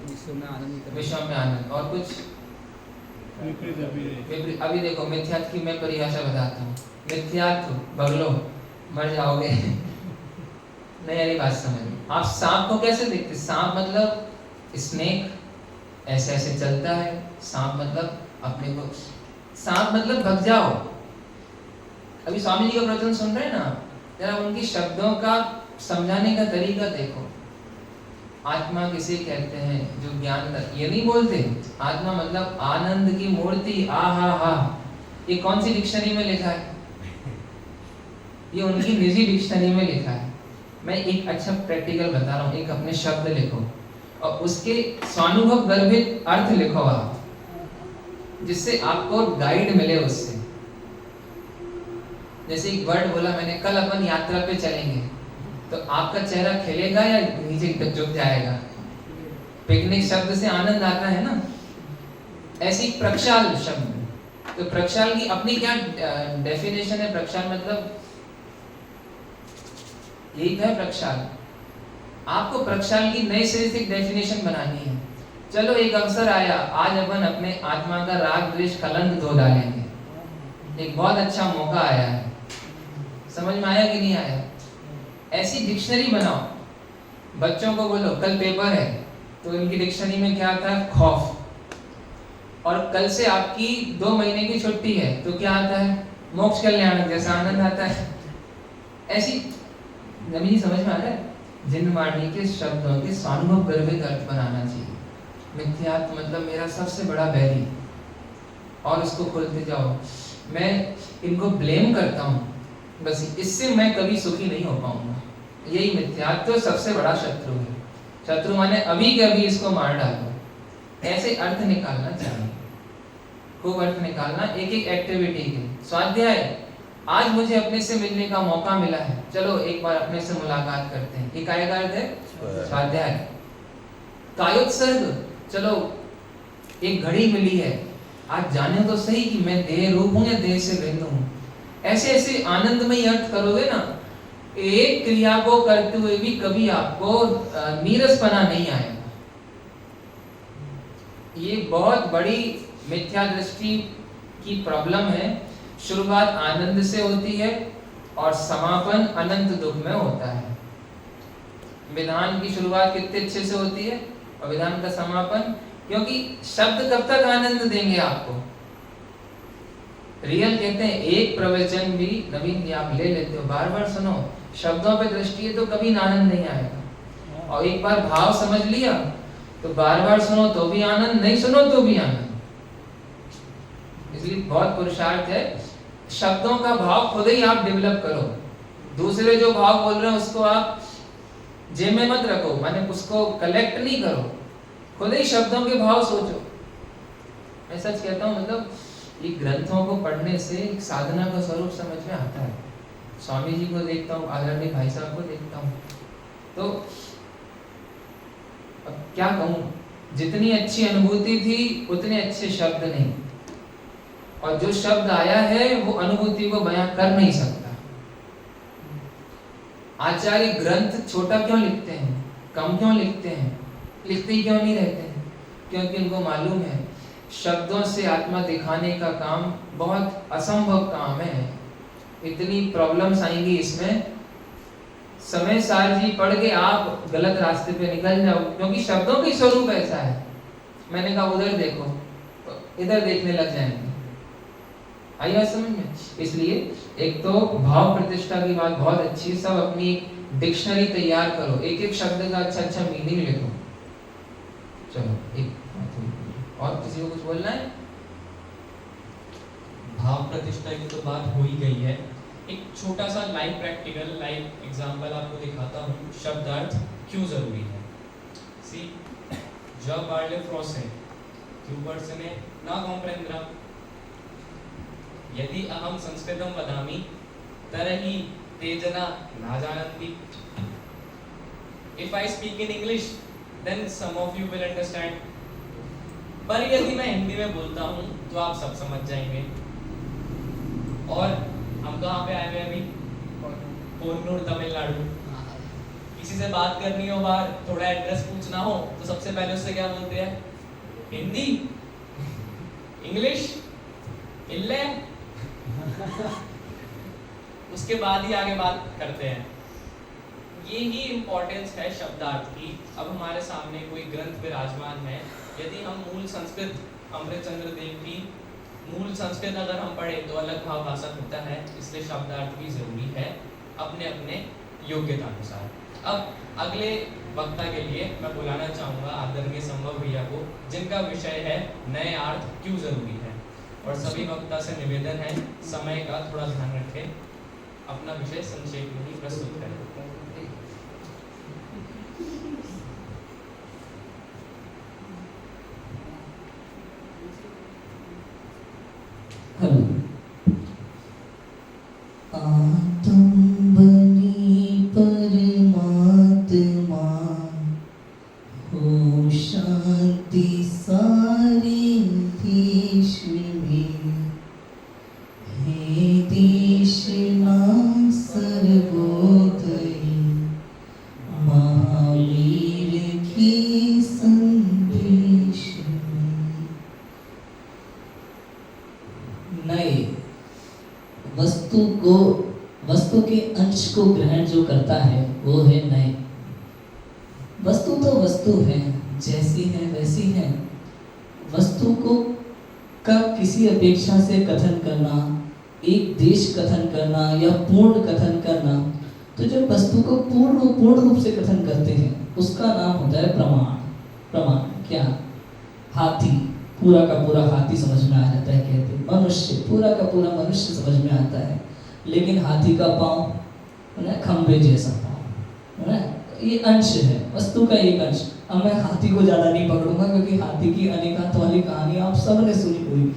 [SPEAKER 5] विश्व में आनंद,
[SPEAKER 2] विश्व में आनंद, और कुछ विपरीत। अभी देखो मिथ्यात्व की मैं परिभाषा बताता हूँ। मिथ्यात्व बगलो मर जाओगे नहीं यारी बात समझ। आप सांप को कैसे देखते? सांप मतलब स्नेक, ऐसे ऐसे चलता है। सांप मतलब अपने को, सांप मतलब भग जाओ। अभी स्वामी जी का प्रवचन सुन रहे हैं ना, जरा उनकी शब्दों का समझाने का तरीका देखो। आत्मा किसे कहते हैं? जो ज्ञान, ये नहीं बोलते आत्मा मतलब आनंद की मूर्ति, आ हा हा। ये कौन सी डिक्शनरी में लिखा है? ये उनकी निजी डिक्शनरी में लिखा है। मैं एक अच्छा प्रैक्टिकल बता रहा हूँ, एक अपने शब्द लिखो और उसके स्वानुभव गर्भित अर्थ लिखो आप, जिससे आपको गाइड मिले उससे। जैसे एक वर्ड बोला मैंने, कल अपन यात्रा पे चलेंगे, तो आपका चेहरा खिलेगा या नीचे तक झुक जाएगा? पिकनिक शब्द से आनंद आता है ना। ऐसी प्रक्षाल शब्द, तो प्रक्षाल की अपनी क्या डेफिनेशन है? प्रक्षाल मतलब यही तो है प्रक्षाल। आपको प्रक्षाल की नई सिरे से डेफिनेशन बनानी है। चलो एक अवसर आया, आज अपन अपने आत्मा का राग द्वेष कलंक धो डालेंगे। एक बहुत अच्छा मौका आया है, समझ में आया कि नहीं आया? ऐसी डिक्शनरी बनाओ। बच्चों को बोलो कल पेपर है, तो इनकी डिक्शनरी में क्या आता है? खौफ। और कल से आपकी 2 महीने की छुट्टी है, तो क्या आता है? मोक्ष कल्याण, जैसा आनंद आता है। ऐसी नवीन समझ में आ रहा है? जिन वाणी के शब्दों के स्वानुभव गर्भित अर्थ बनाना चाहिए। मिथ्यात्व मतलब मेरा सबसे बड़ा बैरी, और उसको खोलते जाओ। मैं इनको ब्लेम करता हूँ, बस इससे मैं कभी सुखी नहीं हो पाऊंगा। यही मिथ्यात्व सबसे बड़ा शत्रु है। शत्रु माने अभी के अभी इसको मार डालो। ऐसे अर्थ निकालना चाहिए, खूब अर्थ निकालना। एक एक एक्टिविटी के स्वाध्याय, आज मुझे अपने से मिलने का मौका मिला है, चलो एक बार अपने से मुलाकात करते हैं। ये काय का अर्थ है? स्वाध्याय। कायोत्सर्ग, चलो एक घड़ी मिली है, आज जाने तो सही कि मैं देह रूप हूं या देह से भिन्न हूं। ऐसे ऐसे आनंदमय अर्थ करोगे ना, एक क्रिया को करते हुए भी कभी आपको नीरसपना नहीं आएगा। ये बहुत बड़ी मिथ्या दृष्टि की प्रॉब्लम है। शुरुआत आनंद से होती है और समापन अनंत दुख में होता है। विधान की शुरुआत कितने अच्छे से होती है और विधान का समापन, क्योंकि शब्द कब तक आनंद देंगे आपको? रियल कहते हैं एक प्रवचन भी नवीन जी आप ले लेते हो, बार बार सुनो, शब्दों पे दृष्टि है तो कभी आनंद नहीं आएगा। और एक बार भाव समझ लिया तो बार बार सुनो तो भी आनंद, नहीं सुनो तो भी आनंद। इसलिए बहुत पुरुषार्थ है, शब्दों का भाव खुद ही आप डेवलप करो। दूसरे जो भाव बोल रहे हैं उसको आप जेब में मत रखो, माने उसको कलेक्ट नहीं करो, खुद ही शब्दों के भाव सोचो। मैं सच कहता हूँ, मतलब ये ग्रंथों को पढ़ने से एक साधना का स्वरूप समझ में आता है। स्वामी जी को देखता हूँ, आदरणीय भाई साहब को देखता हूँ, तो अब क्या कहूँ, जितनी अच्छी अनुभूति थी उतने अच्छे शब्द नहीं, और जो शब्द आया है वो अनुभूति को बयां कर नहीं सकता। आचार्य ग्रंथ छोटा क्यों लिखते हैं, कम क्यों लिखते हैं, लिखते ही क्यों नहीं रहते हैं? क्योंकि उनको मालूम है शब्दों से आत्मा दिखाने का काम बहुत असंभव काम है। इतनी प्रॉब्लम्स आएंगी इसमें, समय सार जी पढ़ के आप गलत रास्ते पे निकल जाओ, क्योंकि शब्दों की स्वरूप ऐसा है। मैंने कहा उधर देखो, तो इधर देखने लग जाएंगे। आई बात समझ में? इसलिए एक तो भाव प्रतिष्ठा की बात बहुत अच्छी, सब अपनी डिक्शनरी तैयार करो, एक एक शब्द का अच्छा अच्छा मीनिंग लिखो। चलो एक और किसी को कुछ बोलना है?
[SPEAKER 3] भाव प्रतिष्ठा की तो बात हो ही गई है।
[SPEAKER 1] एक छोटा सा लाइव प्रैक्टिकल लाइव एग्जांपल आपको दिखाता हूँ, शब्दार्थ क्यों जरूरी है। सी जब parle français, tu persone na comprendra, यदि अहम संस्कृतं वदामि तर्हि ते जना न जानन्ति। If I speak in English, then some of you will understand. पर यदि मैं हिंदी में बोलता हूँ तो आप सब समझ जाएंगे। और हम कहाँ पे आए हुए अभी? कोन्नूर, तमिलनाडु। किसी से बात करनी हो बाहर, थोड़ा एड्रेस पूछना हो तो सबसे पहले उससे क्या बोलते हैं? हिंदी, इंग्लिश, इल्ले, उसके बाद ही आगे बात करते हैं। ये ही इम्पोर्टेंस है शब्दार्थ की। अब हमारे सामने कोई ग्रंथ विराजमान है, यदि हम मूल संस्कृत, अमृतचंद्र देव की मूल संस्कृत अगर हम पढ़े तो अलग भावभाषा होता है, इसलिए शब्दार्थ भी जरूरी है अपने अपने योग्यता अनुसार। अब अगले वक्ता के लिए मैं बुलाना चाहूँगा आदरणीय संभव भैया को, जिनका विषय है नए अर्थ क्यों जरूरी है। और सभी वक्ता से निवेदन है समय का थोड़ा ध्यान रखें, अपना विषय संक्षेप में ही प्रस्तुत करें।
[SPEAKER 6] आत्म बनी परमात्मा, हो शांति सारे देश में, हे देशनाथ सर्वोदय, महावीर के संदेश में। नए वस्तु के अंश को ग्रहण जो करता है वो है नए। वस्तु तो वस्तु है, जैसी है वैसी है। वस्तु को का किसी अपेक्षा से कथन करना, एक देश कथन करना या पूर्ण कथन करना, तो जब वस्तु को पूर्ण रूप से कथन करते हैं उसका नाम होता है प्रमाण। प्रमाण क्या? हाथी, पूरा का पूरा हाथी समझ में आ जाता है कहते हैं। मनुष्य, पूरा का पूरा मनुष्य समझ में आता है, लेकिन हाथी का पाँव खंबे जैसा पाँव, ये अंश है, वस्तु का एक अंश। अब मैं हाथी को ज़्यादा नहीं पकड़ूंगा क्योंकि हाथी की अनेकांत वाली कहानी आप सब ने सुनी होगी।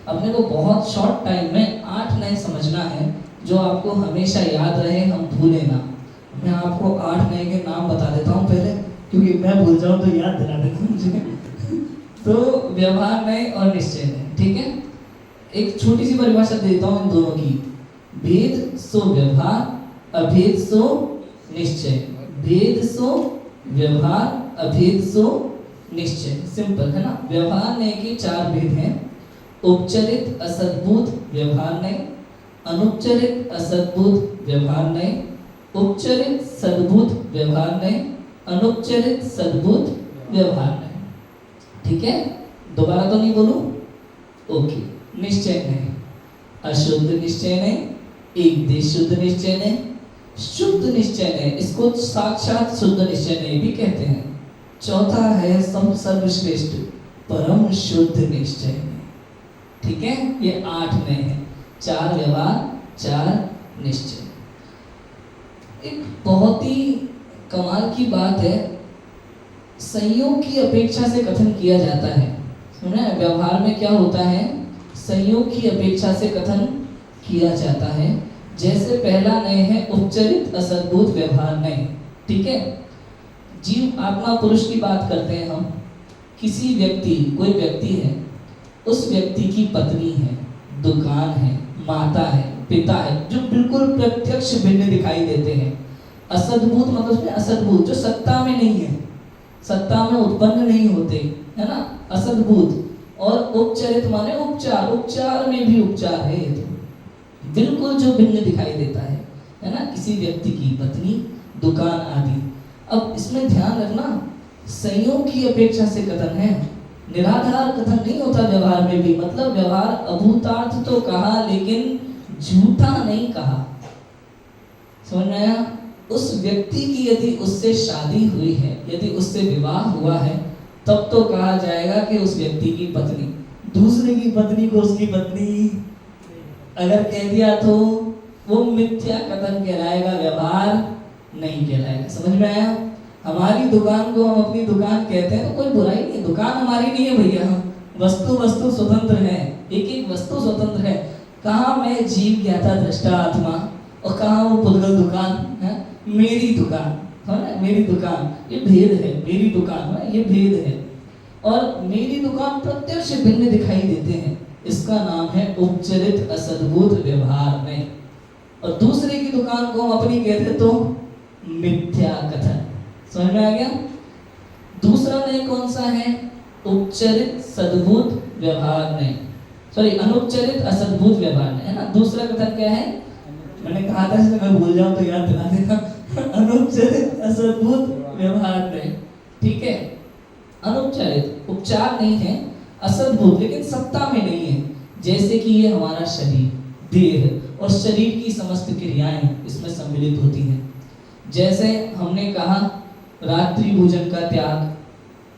[SPEAKER 6] अपने को बहुत शॉर्ट टाइम में 8 नए समझना है जो आपको हमेशा याद रहे, हम भूले ना। मैं आपको 8 नए के नाम बता देता हूँ पहले, क्योंकि मैं भूल जाऊँ तो याद दिला देता हूँ मुझे। तो व्यवहार नए और निश्चय नए, ठीक है। एक छोटी सी परिभाषा देता हूँ इन दोनों की। भेद सो व्यवहार, अभेद सो निश्चय। भेद सो व्यवहार, अभेद सो निश्चय। सिंपल है ना। व्यवहार नए के 4 भेद हैं। उपचरित असद्भुत व्यवहार नए, अनुपचरित असद्भुत व्यवहार नए, उपचरित सद्भुत व्यवहार नए, अनुपचरित सद्भुत व्यवहार नए। ठीक है, दोबारा तो नहीं बोलूं? ओके। निश्चय नए, अशुद्ध निश्चय नए, एक देश शुद्ध निश्चय नए, शुद्ध निश्चय नए, इसको साक्षात शुद्ध निश्चय नए भी कहते हैं। चौथा है सर्वश्रेष्ठ परम शुद्ध निश्चय नए। ठीक है, ये 8 नए हैं। 4 व्यवहार, 4 निश्चय। एक बहुत ही कमाल की बात है, संयोग की अपेक्षा से कथन किया जाता है। सुना है, व्यवहार में क्या होता है? संयोग की अपेक्षा से कथन किया जाता है। जैसे पहला नय है उपचरित असद्भुत व्यवहार नय। ठीक है, जीव आत्मा पुरुष की बात करते हैं हम। किसी व्यक्ति, कोई व्यक्ति है, उस व्यक्ति की पत्नी है, दुकान है, माता है, पिता है, जो बिल्कुल प्रत्यक्ष भिन्न दिखाई देते हैं। असद्भुत मतलब असद्भुत, जो सत्ता में नहीं है, सत्ता में उत्पन्न नहीं होते, है ना, असद्भुत। और उपचरित माने उपचार, उपचार में भी उपचार है, ये तो बिल्कुल जो भिन्न दिखाई देता है ना, किसी व्यक्ति की पत्नी, दुकान आदि। अब इसमें ध्यान रखना, संयोग की अपेक्षा से कथन है, निराधार कथन नहीं होता व्यवहार में भी। मतलब व्यवहार अभूतार्थ तो कहा लेकिन झूठा नहीं कहा। समझ में आया? उस व्यक्ति की यदि उससे शादी हुई है, यदि उससे विवाह हुआ है, तब तो कहा जाएगा कि उस व्यक्ति की पत्नी। दूसरे की पत्नी को उसकी पत्नी अगर कह दिया तो वो मिथ्या कथन कहलाएगा, व्यवहार नहीं कहलाएगा। समझ में आया? हमारी दुकान को हम अपनी दुकान कहते हैं तो कोई बुराई नहीं है, दुकान हमारी नहीं है भैया, वस्तु वस्तु स्वतंत्र है, एक एक वस्तु स्वतंत्र है। कहाँ मैं जीव ज्ञाता दृष्टा आत्मा और कहाँ वो पुद्गल दुकान है, मेरी दुकान है ना, मेरी दुकान, ये भेद है। मेरी दुकान है, ये भेद है। और मेरी दुकान प्रत्यक्ष भिन्न दिखाई देते हैं, इसका नाम है उपचरित असद्भुत व्यवहार में। और दूसरे की दुकान को हम अपनी कहते तो मिथ्या कथन। समझ में आ गया? दूसरा नय कौन सा है? उपचरित सद्भुत व्यवहार नहीं, सॉरी अनुपचरित असद्भुत व्यवहार नहीं, है ना। दूसरा कथन क्या है? मैंने कहा था इसलिए मैं भूल जाऊं तो याद दिला देना। अनुपचरित असद्भुत व्यवहार नहीं, ठीक है। अनुपचारित, उपचार नहीं है, असद्भुत लेकिन सत्ता में नहीं है। जैसे कि ये हमारा शरीर, देह और शरीर की समस्त क्रियाएं इसमें सम्मिलित होती हैं। जैसे हमने कहा रात्रि भोजन का त्याग,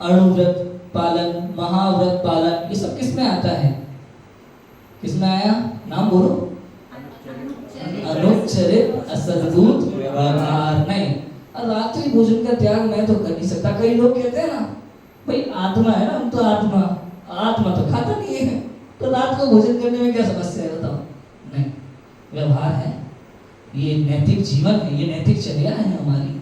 [SPEAKER 6] अणुव्रत पालन, महाव्रत पालन, ये सब किस में आता है? किस में आया? नाम बोलो। अनुपचरित असद्भुत व्यवहार नहीं। और रात्रि भोजन का त्याग मैं तो कर नहीं सकता। कई लोग कहते हैं ना भाई आत्मा है ना, हम तो आत्मा, आत्मा तो खाता नहीं है, तो रात को भोजन करने में क्या समस्या है बताओ? नहीं, व्यवहार है, ये नैतिक जीवन है, ये नैतिक चर्या है हमारी।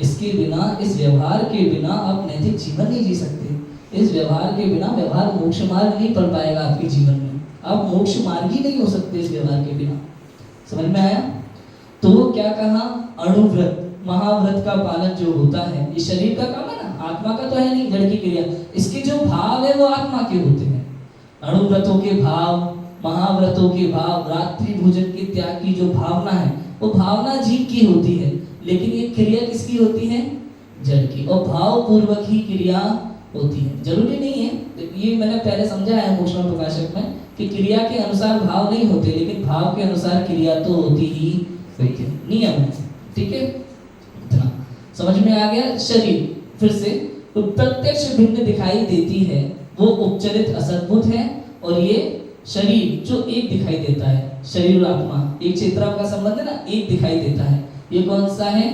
[SPEAKER 6] इसके बिना, इस व्यवहार के बिना आप नैतिक जीवन नहीं जी सकते। इस व्यवहार के बिना व्यवहार मोक्ष मार्ग नहीं पड़ पाएगा आपके जीवन में। आप मोक्ष मार्ग ही नहीं हो सकते इस व्यवहार के बिना। समझ में आया? तो क्या कहा? अणुव्रत महाव्रत का पालन जो होता है, ये शरीर का काम है ना, आत्मा का तो है नहीं, जड़ की क्रिया। इसके जो भाव है वो आत्मा के होते हैं। अणुव्रतों के भाव, महाव्रतों के भाव, रात्रि भोजन के त्याग की जो भावना है वो भावना जीव की होती है, लेकिन ये क्रिया किसकी होती है? जड़ की। और भाव पूर्वक ही क्रिया होती है। जरूरी नहीं है, ये मैंने पहले समझा है मोक्षण प्रकाशक में कि क्रिया के अनुसार भाव नहीं होते, लेकिन भाव के अनुसार क्रिया तो होती ही होती है, नियम है। ठीक है, इतना समझ में आ गया। शरीर फिर से तो प्रत्यक्ष भिन्न दिखाई देती है, वो उपचरित असद्भुत है। और ये शरीर जो एक दिखाई देता है, शरीर और आत्मा एक क्षेत्र का संबंध है ना, एक दिखाई देता है, ये कौन सा है?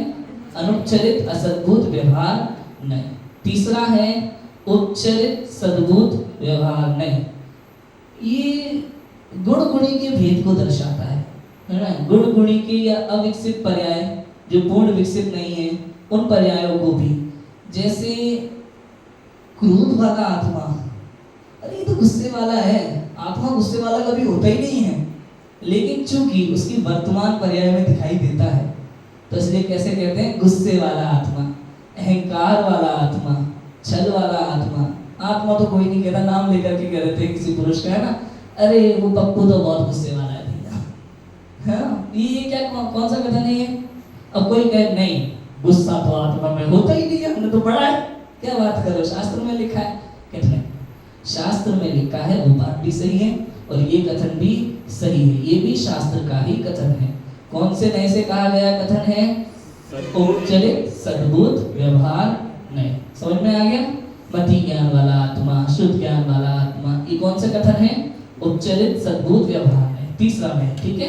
[SPEAKER 6] अनुपचरित असद्भुत व्यवहार नहीं। तीसरा है उपचरित सद्भुत व्यवहार नहीं। ये गुण गुणी के भेद को दर्शाता है ना। गुण गुणी के या अविकसित पर्याय जो पूर्ण विकसित नहीं है, उन पर्यायों को भी, जैसे क्रोध वाला आत्मा, अरे ये तो गुस्से वाला है, आत्मा गुस्से वाला कभी होता ही नहीं है, लेकिन चूंकि उसकी वर्तमान पर्याय में दिखाई देता है तो इसलिए कैसे कहते हैं? गुस्से वाला आत्मा, अहंकार वाला आत्मा, छल वाला आत्मा। आत्मा तो कोई नहीं कहता, नाम लेकर के कह रहे थे किसी पुरुष का, है ना, अरे वो पप्पू तो बहुत गुस्से वाला है भैया, है ना। ये क्या कौन सा कथन है ये? अब कोई कहे नहीं गुस्सा तो आत्मा में होता ही नहीं है, हमने तो पढ़ा है, क्या बात कर रहे हो, शास्त्र में लिखा है। कहते हैं शास्त्र में लिखा है, वो बात भी सही है और ये कथन भी सही है, ये भी शास्त्र का ही कथन है। कौन से नए से कहा गया कथन है? उपचरित सद्भुत व्यवहार नहीं। समझ में आ गया? मति ज्ञान वाला आत्मा, शुद्ध ज्ञान वाला आत्मा, ये कौन सा कथन है? उपचरित सद्भुत व्यवहार नहीं। तीसरा में, ठीक है।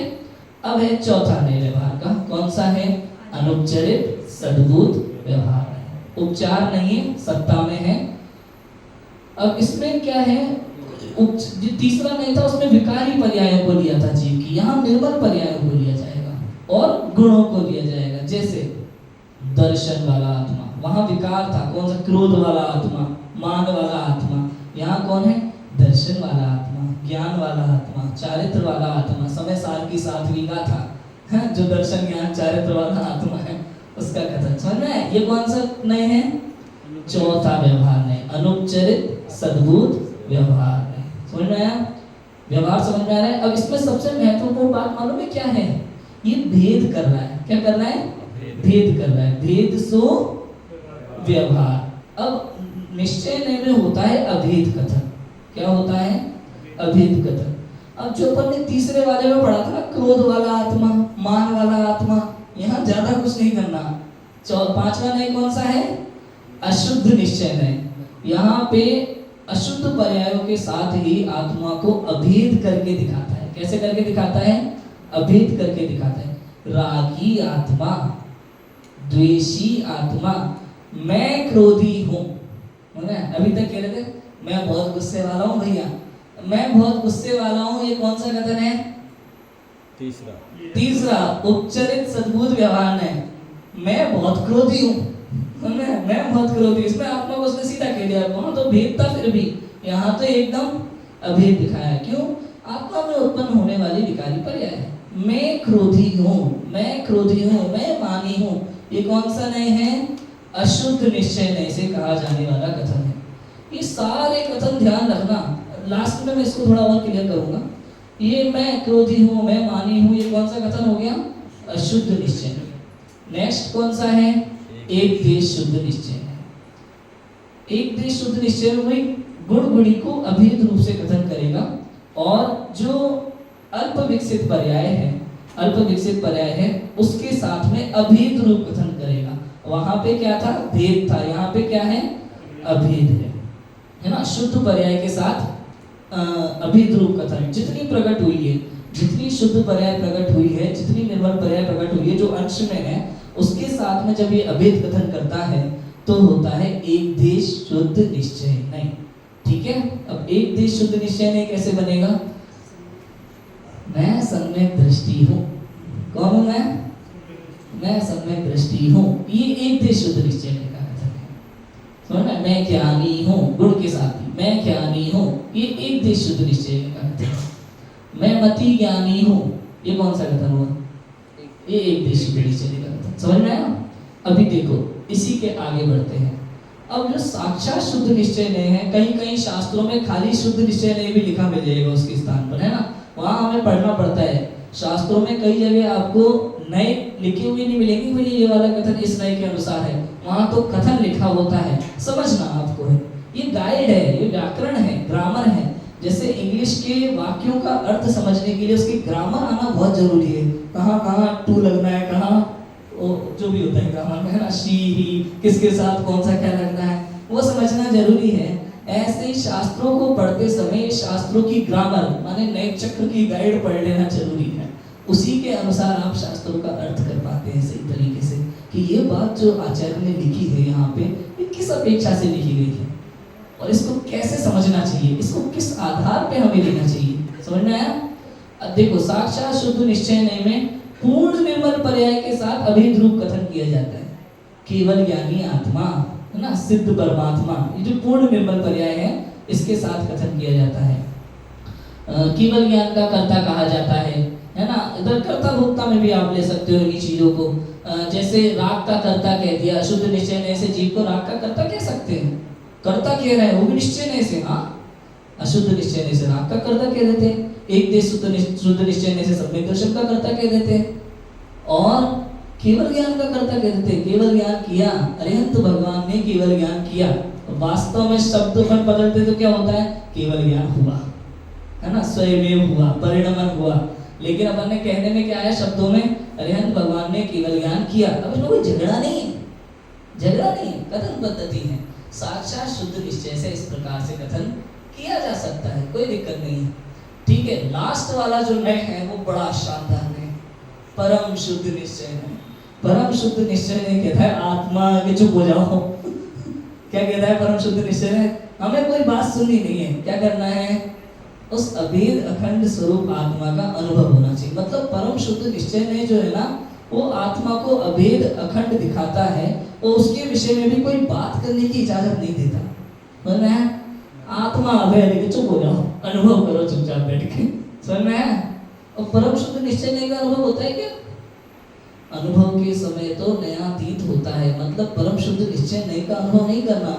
[SPEAKER 6] अब है चौथा नए व्यवहार का, कौन सा है? अनुपचरित सद्भुत व्यवहार नहीं। उपचार नहीं है, सत्ता में है। अब इसमें क्या है? जो तीसरा नहीं था उसमें विकारी पर्यायों को लिया था जीव की, यहाँ निर्मल पर्यायों को लिया जाएगा और गुणों को लिया जाएगा। जैसे दर्शन वाला आत्मा, वहां विकार था, कौन सा? क्रोध वाला आत्मा, मान वाला आत्मा। यहाँ कौन है? दर्शन वाला आत्मा, ज्ञान वाला आत्मा, चारित्र वाला आत्मा। समय साल की सात्विका था, है? जो दर्शन ज्ञान चारित्र वाला आत्मा है उसका कथन। समझ में? ये कौन सा नए है? चौथा व्यवहार नहीं, अनुपचरित सद्भुत व्यवहार नहीं। समझ में आया? व्यवहार समझ में आ रहा है? अब इसमें सबसे महत्वपूर्ण बात मालूम है क्या है? ये भेद कर रहा है। क्या कर रहा है? भेद कर रहा है। भेद सो व्यवहार। अब निश्चय में होता है अभेद कथन। क्या होता है? अभेद कथन। अब जो अपन ने तीसरे वाले में पढ़ा था ना, क्रोध वाला आत्मा, मान वाला आत्मा, यहाँ ज्यादा कुछ नहीं करना। पांचवा नय कौन सा है? अशुद्ध निश्चय नय। यहाँ पे अशुद्ध पर्यायों के साथ ही आत्मा को अभेद करके दिखाता है। कैसे करके दिखाता है? अभेद करके दिखाता है। रागी आत्मा, द्वेषी आत्मा, मैं क्रोधी हूँ। अभी तक कह रहे थे मैं बहुत गुस्से वाला हूँ भैया, मैं बहुत गुस्से वाला हूँ, ये कौन सा कथन है? तीसरा उपचरित सद्बुद्ध व्यवहार है। मैं बहुत क्रोधी हूँ, मैं बहुत क्रोधी। इसमें आत्मा को उसने सीधा कह दिया, वहां तो भेद था, फिर भी यहाँ तो एकदम अभेद दिखाया। क्यों? आत्मा में उत्पन्न होने वाली विकारी पर्याय है। मैं क्रोधी हूँ, मैं क्रोधी हूँ, मैं मानी हूँ, ये कौन सा नहीं है? अशुद्ध निश्चय नहीं से कहा जाने वाला कथन है। ये सारे कथन ध्यान रखना, लास्ट में मैं इसको थोड़ा और क्लियर करूंगा। ये मैं क्रोधी हूँ, मैं मानी हूँ, ये कौन सा कथन हो गया? अशुद्ध निश्चय। नेक्स्ट कौन सा है? एक देश शुद्ध निश्चय है। एक देश शुद्ध निश्चय में वही गुण गुणी को अभेद रूप से कथन करेगा, और जो अल्प विकसित पर्याय है, अल्प विकसित पर्याय है, उसके साथ में अभेद रूप कथन करेगा। वहां पे क्या था? भेद था, यहाँ पे क्या है? अभेद है ना। शुद्ध पर्याय के साथ अभेद रूप कथन जितनी प्रकट हुई है, जितनी शुद्ध पर्याय प्रकट हुई है, जितनी निर्मल पर्याय प्रकट हुई है, जो अंश में है, उसके साथ में जब ये अभेद कथन करता है तो होता है एक देश शुद्ध निश्चय नहीं। ठीक है, अब एक देश शुद्ध निश्चय नहीं कैसे बनेगा? मैं सम्यक दृष्टि हूँ। कौन हूँ मैं सम्यक दृष्टि हूँ। ये एक देश शुद्ध निश्चय का कथन है। समझना? मैं ज्ञानी हूँ, गुण के साथ ही मैं ज्ञानी हूँ, ये एक देश शुद्ध निश्चय का कथन है। मैं मति ज्ञानी हूँ, ये कौन सा कथन हुआ? ये एक देश शुद्ध निश्चय का कथन। समझ में आया? अभी देखो, इसी के आगे बढ़ते हैं। अब जो साक्षात शुद्ध निश्चय नहीं है, कहीं कहीं शास्त्रों में खाली शुद्ध निश्चय नहीं भी लिखा मिल जाएगा उसके स्थान पर, है ना। वहां हमें पढ़ना पड़ता है। शास्त्रों में कई जगह आपको नए लिखे हुए नहीं मिलेंगे, भाई ये वाला कथन इस नए के अनुसार है। वहां तो कथन लिखा होता है, समझना आपको है। ये गाइड है, ये व्याकरण है, ग्रामर है। जैसे इंग्लिश के वाक्यों का अर्थ समझने के लिए उसकी ग्रामर आना बहुत जरूरी है। कहाँ कहाँ टू लगना है, कहाँ जो भी होता है ग्रामर में, है ना, शी ही, किसके साथ कौन सा क्या लगना है, वो समझना जरूरी है। ऐसे ही शास्त्रों को पढ़ते समय शास्त्रों की ग्रामर माने नए चक्र की गाइड पढ़ लेना जरूरी है। उसी के अनुसार आप शास्त्रों का अर्थ कर पाते हैं सही तरीके से, कि ये बात जो आचार्य ने लिखी है यहाँ पे, ये किस अपेक्षा से लिखी गई है और इसको कैसे समझना चाहिए, इसको किस आधार पे हमें लेना चाहिए। समझ में आया? अब देखो, साक्षात शुद्ध निश्चय नहीं में पूर्ण निर्मल पर्याय के साथ अभेद रूप कथन किया जाता है। केवल ज्ञानी आत्मा, है ना, सिद्ध परमात्मा, ये जो पूर्ण निर्मल पर्याय है, इसके साथ कथन किया जाता है। केवल ज्ञान का कर्ता कहा जाता है ना। इधर कर्ता भोक्ता में भी आप ले सकते हो इन्हीं चीजों को। जैसे राग का कर्ता कह दिया, शुद्ध निश्चय नहीं से जीव को राग का कर्ता कह सकते हैं। कर्ता कह रहे हैं, वो भी निश्चय नहीं से, हाँ, अशुद्ध निश्चय नहीं से राग का कर्ता कह देते हैं। एक देश शुद्ध निश्चय नहीं से सम्यक दर्शन का कर्ता कह देते हैं, और केवल ज्ञान का कर्ता कह देते हैं। केवल ज्ञान किया, अरिहंत भगवान ने केवल ज्ञान किया। वास्तव में शब्द में बदलते तो क्या होता है? केवल ज्ञान हुआ, है ना, स्वयं हुआ, परिणमन हुआ। लेकिन अपन ने कहने में क्या है शब्दों में? अरिहंत भगवान ने केवल ज्ञान किया। अब इसमें कोई झगड़ा नहीं है, झगड़ा नहीं है, कथन पद्धति है। साक्षात शुद्ध निश्चय से इस प्रकार से कथन किया जा सकता है, कोई दिक्कत नहीं है। ठीक है, लास्ट वाला जो नय है वो बड़ा शानदार है, परम शुद्ध निश्चय है। परम शुद्ध निश्चय नहीं कहता है आत्मा के चुप हो जाओ क्या कहता है परम शुद्ध निश्चय है? हमें कोई बात सुननी नहीं है, क्या करना है? उस अभेद अखंड स्वरूप आत्मा का अनुभव होना चाहिए। मतलब परम शुद्ध निश्चय में जो है ना, वो आत्मा को अभेद अखंड दिखाता है, और उसके विषय में भी कोई बात करने की इजाजत नहीं देता। समझ में आया? आत्मा अभेद है, चुप हो जाओ, अनुभव करो चुपचाप बैठ के। समझ में आया? और परम शुद्ध निश्चय नहीं का अनुभव होता है क्या? अनुभव के समय तो नयातीत होता है। मतलब परम शुद्ध निश्चय नहीं का अनुभव नहीं करना।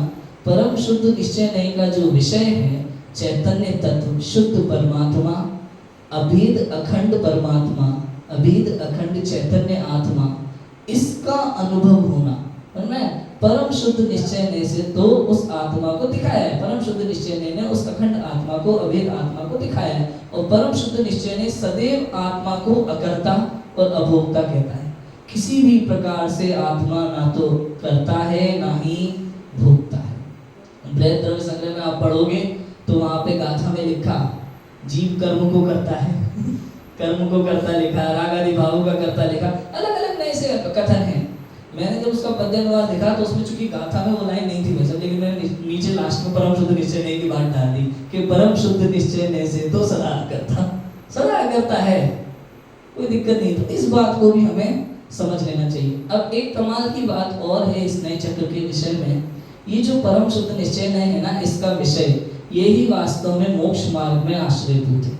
[SPEAKER 6] परम शुद्ध निश्चय नहीं का जो विषय है, चैतन्य तत्व, शुद्ध परमात्मा, अभेद अखंड परमात्मा, अभेद अखंड चैतन्य आत्मा, इसका अनुभव होना। परम शुद्ध निश्चय ने से तो उस आत्मा को दिखाया है। परम शुद्ध निश्चय ने उस अखंड आत्मा को, अभेद आत्मा को दिखाया है। और परम शुद्ध निश्चय ने सदैव आत्मा को अकर्ता और अभोक्ता कहता है। किसी भी प्रकार से आत्मा ना तो करता है ना ही भोगता है। बृहद द्रव्य संग्रह में आप पढ़ोगे तो वहां पे गाथा में लिखा, जीव कर्म को करता है कर्म को कर्ता लिखा, राग आदि भावों का कर्ता लिखा, अलग अलग नए से कथन है। मैंने जब उसका पद्य अनुवाद देखा तो उसमें चूंकि गाथा में वो लाइन नहीं थी वैसे, लेकिन मैंने नीचे लास्ट में परम शुद्ध निश्चय नहीं की बात डाल दी कि परम शुद्ध निश्चय ने से तो सदा करता है, कोई दिक्कत नहीं। तो इस बात को भी हमें समझ लेना चाहिए। अब एक कमाल की बात और है इस नए चक्र के विषय में, ये जो परम शुद्ध निश्चय नय है ना, इसका विषय यही वास्तव में मोक्ष मार्ग में आश्रयभूत है।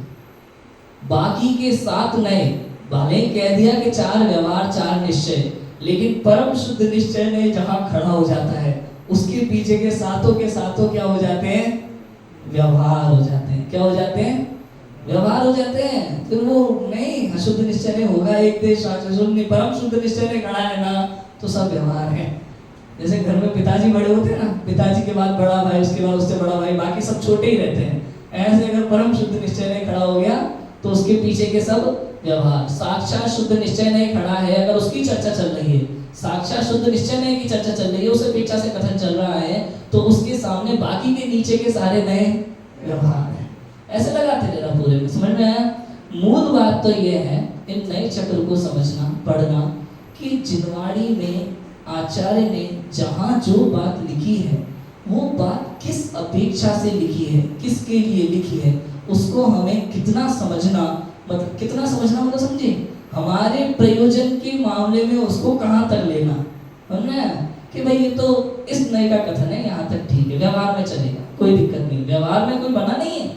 [SPEAKER 6] बाकी के 7 नए भले ही कह दिया कि 4 व्यवहार 4 निश्चय, लेकिन परम शुद्ध निश्चय ने जहां खड़ा हो जाता है उसके पीछे के सातों क्या हो जाते हैं? व्यवहार हो जाते हैं। क्या हो जाते हैं? व्यवहार हो जाते हैं। फिर वो नहीं अशुद्ध निश्चय नहीं होगा, एक देश अशुद्ध नहीं, परम शुद्ध निश्चय ने खड़ा है ना, तो सब व्यवहार है। जैसे घर में पिताजी बड़े होते हैं ना, पिताजी के बाद बड़ा भाई, उसके बाद उससे बड़ा भाई, बाकी सब छोटे ही रहते हैं। ऐसे अगर परम शुद्ध निश्चय नहीं खड़ा हो गया तो उसके पीछे के सब व्यवहार। साक्षात शुद्ध निश्चय नहीं खड़ा है, अगर उसकी चर्चा चल रही है, साक्षात शुद्ध निश्चय नहीं की चर्चा चल रही है, उस अपेक्षा से कथन चल रहा है, तो उसके सामने बाकी के नीचे के सारे नए व्यवहार हैं। ऐसे लगाते जरा पूरे में, समझ में आया? मूल बात तो ये है इन नए चक्र को समझना, पढ़ना, कि जिनवाड़ी में आचार्य ने जहाँ जो बात लिखी है वो बात किस अपेक्षा से लिखी है, किसके लिए लिखी है, उसको हमें कितना समझना, मतलब कितना समझना मतलब समझे, हमारे प्रयोजन के मामले में उसको कहाँ तक लेना, समझना कि भाई ये तो इस नए का कथन है, यहाँ तक ठीक है, व्यवहार में चलेगा, कोई दिक्कत नहीं, व्यवहार में कोई बना नहीं है।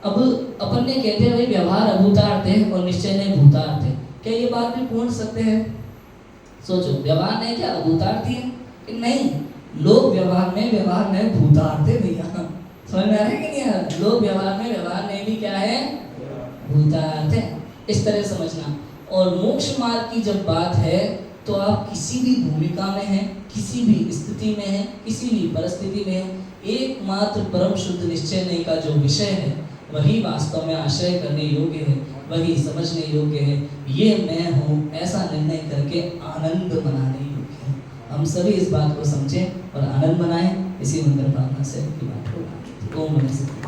[SPEAKER 6] अब अपन ने कहते हैं भाई व्यवहार अभूतार्थ है और निश्चय नहीं भूतार्थ है, क्या ये बात भी पूर्ण सत्य है? सोचो, व्यवहार नहीं क्या अभूतार्थ है कि नहीं? लोग व्यवहार नहीं भूतार्थ है भैया, समझ में आ रहा है कि नहीं यार? लोग व्यवहार नहीं भी क्या है? भूतार्थ है। इस तरह समझना। और मोक्ष मार्ग की जब बात है तो आप किसी भी भूमिका में हैं, किसी भी स्थिति में हैं, किसी भी परिस्थिति में हैं, एकमात्र परम शुद्ध निश्चय नहीं का जो विषय है वही वास्तव में आश्रय करने योग्य है, वही समझने योग्य है। ये मैं हूँ ऐसा निर्णय करके आनंद मनाने योग्य है। हम सभी इस बात को समझें और आनंद मनाएं। इसी मंगल भावना से की बात को ओम नमः शिवाय।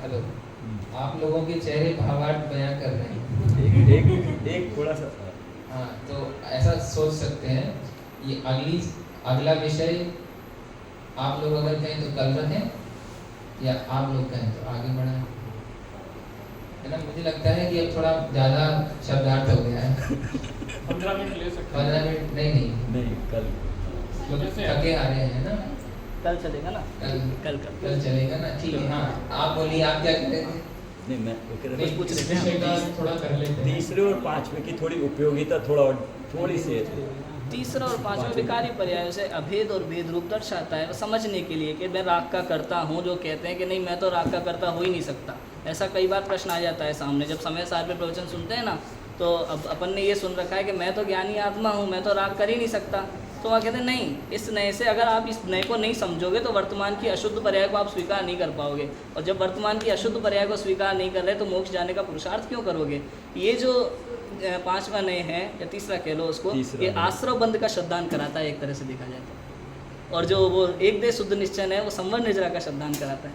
[SPEAKER 2] हेलो, आप लोगों के चेहरे भावार्थ बयां कर रहे हैं।
[SPEAKER 4] एक थोड़ा सा,
[SPEAKER 2] हाँ, तो ऐसा सोच सकते हैं ये अगला विषय आप लोग अगर कहें तो कल रखें, या आप लोग कहें तो आगे बढ़ाएं, है ना? मुझे लगता है कि अब थोड़ा ज़्यादा शब्दार्थ हो गया है।
[SPEAKER 7] 15 मिनट ले सकते हैं।
[SPEAKER 2] 15 मिनट नहीं
[SPEAKER 4] कल
[SPEAKER 2] थके आ रहे हैं ना?
[SPEAKER 6] कल चलेगा ना?
[SPEAKER 2] कल चलेगा ना? ठीक है। हाँ, आप बोलिए, आप क्या कह रहे थे?
[SPEAKER 4] नहीं, मैं
[SPEAKER 7] नहीं, कुछ विषय का थोड़ा कर लेते हैं।
[SPEAKER 4] तीसरे और पांचवें की थोड़ी उपयोगिता थोड़ी सी है।
[SPEAKER 6] तीसरा और पांचवा विकारी पर्याय से अभेद और भेद रूप दर्शाता है, समझने के लिए कि मैं राग का करता हूँ, जो कहते हैं कि नहीं मैं तो राग का करता हो ही नहीं सकता। ऐसा कई बार प्रश्न आ जाता है सामने, जब समय सार पे प्रवचन सुनते हैं ना, तो अब अपन ने ये सुन रखा है कि मैं तो ज्ञानी आत्मा हूँ, मैं तो राग कर ही नहीं सकता। तो वह कहते हैं नहीं, इस नए से अगर आप इस नए को नहीं समझोगे तो वर्तमान की अशुद्ध पर्याय को आप स्वीकार नहीं कर पाओगे, और जब वर्तमान की अशुद्ध पर्याय को स्वीकार नहीं कर रहे तो मोक्ष जाने का पुरुषार्थ क्यों करोगे? ये जो पांचवा नए है या तीसरा कह लो उसको, ये आश्रव बंध का श्रद्धान कराता है एक तरह से देखा जाए तो, और जो वो एक देश शुद्ध निश्चय है वो संवर निजरा का श्रद्धान कराता है।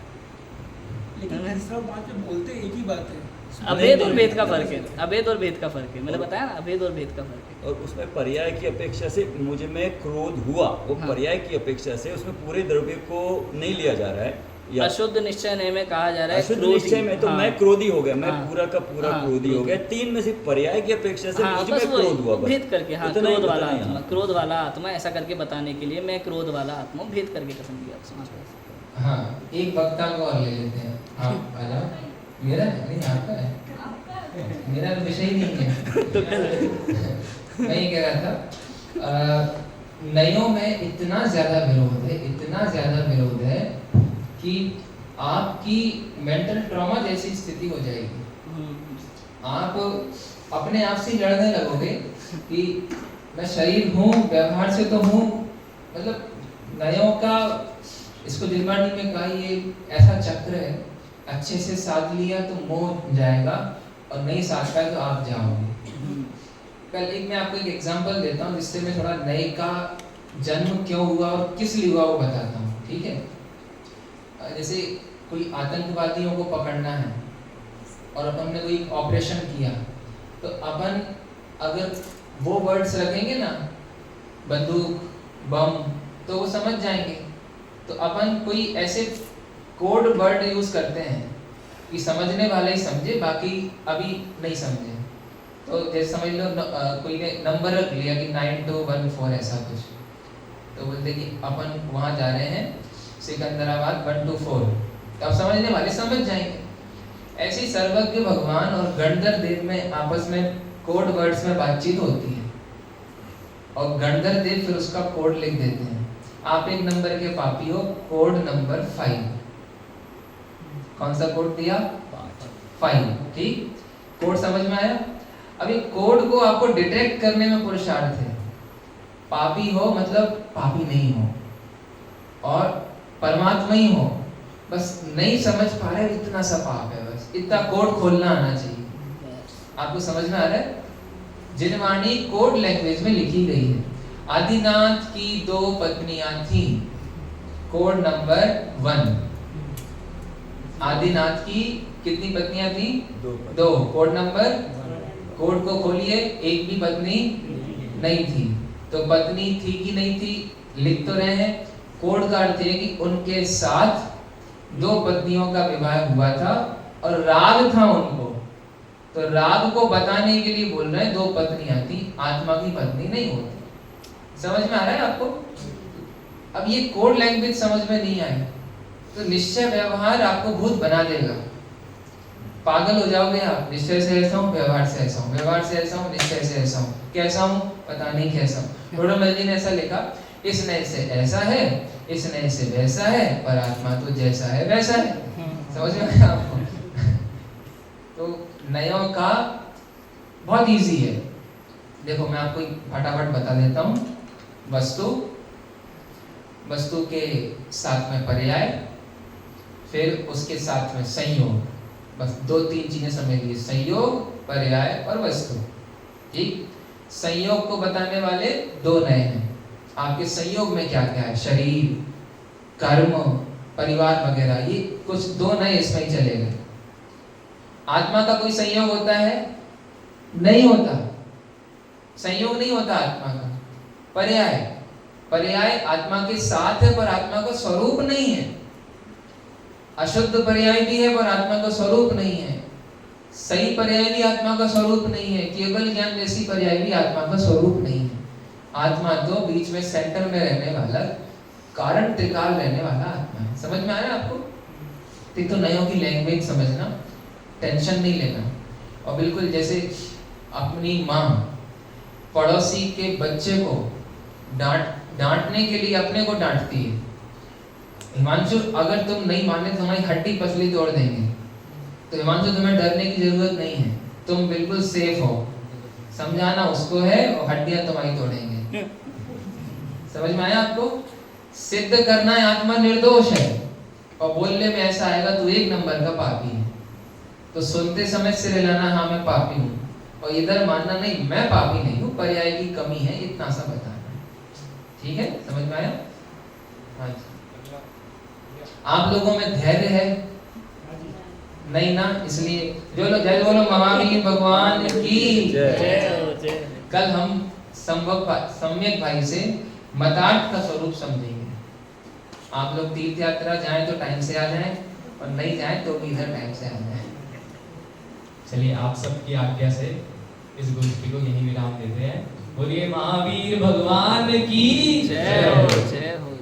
[SPEAKER 7] लेकिन तीसरा बात में बोलते एक ही बात है,
[SPEAKER 6] अभेद और भेद का फर्क है, अभेद और भेद का फर्क है, मैंने बताया ना, अभेद और भेद का फर्क है।
[SPEAKER 4] और उसमें पर्याय की अपेक्षा से मुझे में क्रोध हुआ, वो
[SPEAKER 6] हाँ।
[SPEAKER 4] पर्याय की अपेक्षा से उसमें पूरे द्रव्य को नहीं लिया जा रहा है। या
[SPEAKER 6] अशुद्ध निश्चय नए में कहा जा रहा है
[SPEAKER 4] अशुद्ध निश्चय में तो
[SPEAKER 6] हाँ।
[SPEAKER 4] मैं क्रोधी हो गया, मैं
[SPEAKER 6] हाँ।
[SPEAKER 4] पूरा का पूरा
[SPEAKER 6] हाँ,
[SPEAKER 4] क्रोधी हो गया। 3 में से पर्याय की अपेक्षा से
[SPEAKER 6] हाँ,
[SPEAKER 4] मुझ
[SPEAKER 6] बस
[SPEAKER 4] में
[SPEAKER 6] वही,
[SPEAKER 4] क्रोध हुआ, बस
[SPEAKER 6] भेद करके, हाँ,
[SPEAKER 4] इतना ही
[SPEAKER 6] क्रोध वाला
[SPEAKER 4] बताना है,
[SPEAKER 6] आत्मा,
[SPEAKER 4] हाँ।
[SPEAKER 6] क्रोध वाला आत्मा, ऐसा करके बताने के लिए मैं क्रोध वाला आत्मा भेद करके कथन किया समाज में।
[SPEAKER 2] हाँ, एक वक्ता को और ले लेते हैं। आप आ जाओ। मेरा नहीं, आपका है, मेरा विषय ही नहीं है। मैं ये कह रहा था, नयों में इतना ज्यादा विरोध है कि आपकी मेंटल ट्रॉमा जैसी स्थिति हो जाएगी। आप अपने आप से लड़ने लगोगे कि मैं शरीर हूँ, व्यवहार से तो हूँ, मतलब नयों का, इसको दिलवाणी में कहा, ये ऐसा चक्र है, अच्छे से साध लिया तो मोह जाएगा और नहीं साध पाए तो आप जाओगे। कल एक मैं आपको एक एग्जांपल देता हूँ जिससे मैं थोड़ा नए का जन्म क्यों हुआ और किस लिए हुआ वो बताता हूँ, ठीक है? जैसे कोई आतंकवादियों को पकड़ना है और अपन ने कोई ऑपरेशन किया, तो अपन अगर वो वर्ड्स रखेंगे ना, बंदूक, बम, तो वो समझ जाएंगे। तो अपन कोई ऐसे कोड वर्ड यूज करते हैं कि समझने वाला ही समझे, बाकी अभी नहीं समझे। तो जैसे समझ लो कोई ने नंबर रख लिया कि 9214 ऐसा कुछ, तो बोलते कि अपन वहाँ जा रहे हैं सिकंदराबाद 124, तो अब समझने वाले समझ जाएंगे। ऐसे ही सर्वज्ञ भगवान और गणधर देव में आपस में कोड वर्ड्स में बातचीत होती है और गणधर देव फिर उसका कोड लिख देते हैं। आप एक नंबर के पापी हो, कोड नंबर 5। कौन सा कोड दिया? 5। ठीक, कोड समझ में आया? अभी कोड को आपको डिटेक्ट करने में पुरुषार्थ है। पापी हो मतलब पापी नहीं हो और परमात्मा ही हो, बस नहीं समझ पा रहे, इतना सा पाप है, बस इतना कोड खोलना आना चाहिए। आपको समझ में आ रहा है? जिनवाणी कोड लैंग्वेज में लिखी गई है। आदिनाथ की 2 पत्नियां थी, कोड नंबर 1। आदिनाथ की कितनी पत्नियां थी? 2, कोड नंबर। कोड को खोलिए, एक भी पत्नी नहीं थी। तो पत्नी थी कि नहीं थी लिख तो रहे हैं। कोड का अर्थ है कि उनके साथ 2 पत्नियों का विवाह हुआ था और राग था उनको, तो राग को बताने के लिए बोल रहे हैं 2 पत्नियां थी, आत्मा की पत्नी नहीं होती। समझ में आ रहा है आपको? अब ये कोड लैंग्वेज समझ में नहीं आए तो निश्चय व्यवहार आपको भूत बना देगा, पागल हो जाओगे आप। निश्चय से ऐसा हूँ, व्यवहार से ऐसा हूँ, व्यवहार से ऐसा हूँ, निश्चय से ऐसा हूँ, कैसा हूँ पता नहीं कैसा हूँ। थोड़ा जी ने ऐसा लिखा, इस नए से ऐसा है, इस नए से वैसा है, पर आत्मा तो जैसा है वैसा है। समझ में आया आपको? तो नयों का बहुत इजी है। देखो मैं आपको फटाफट बता देता हूँ। वस्तु के साथ में पर्याय, फिर उसके साथ में संयोग, बस 2-3 चीजें समझ लीजिए, संयोग, पर्याय और वस्तु। ठीक, संयोग को बताने वाले 2 नए हैं। आपके संयोग में क्या क्या है? शरीर, कर्म, परिवार वगैरह, ये कुछ 2 नए इसमें ही चलेगा। आत्मा का कोई संयोग होता है? नहीं होता, संयोग नहीं होता आत्मा का। पर्याय आत्मा के साथ है पर आत्मा का स्वरूप नहीं है। अशुद्ध पर्याय भी है पर आत्मा का स्वरूप नहीं है। सही पर्याय भी आत्मा का स्वरूप नहीं है। केवल ज्ञान जैसी पर्याय भी आत्मा का स्वरूप नहीं है। आत्मा तो बीच में सेंटर में रहने वाला, कारण त्रिकाल रहने वाला आत्मा है। समझ में आया आपको? तो नयों की लैंग्वेज समझना, टेंशन नहीं लेना। और बिल्कुल जैसे अपनी माँ पड़ोसी के बच्चे को डांटने के लिए अपने को डांटती है। हिमांशु, अगर तुम नहीं माने तो तुम्हारी हड्डी पसली तोड़ देंगे, तो हिमांशु तुम्हें डरने की जरूरत नहीं है, तुम बिल्कुल सेफ हो। समझाना उसको है और हड्डियां तुम्हारी तोड़ेंगे। समझ में आया आपको? सिद्ध करना है आत्मा निर्दोष है और बोलने में ऐसा आएगा तू 1 नंबर का पापी है, तो सुनते समय सिर हिलाना, हाँ मैं पापी हूँ, और इधर मानना नहीं मैं पापी नहीं हूँ, पर्याय की कमी है, इतना सा बताना। ठीक है, समझ में आया? हाँ जी। आप लोगों में धैर्य है नहीं ना? इसलिए जो लोग जय बोलो महावीर भगवान की जय। कल हम सम्यक भाई से मतार्थ का स्वरूप समझेंगे। आप लोग तीर्थ यात्रा जाएं तो टाइम से आ जाएं और नहीं जाएं तो भी इधर टाइम से आ जाएं।
[SPEAKER 1] चलिए आप सबकी आज्ञा से इस गोष्ठी को यहीं विराम देते हैं। बोलिए महावीर भगवान की जय हो।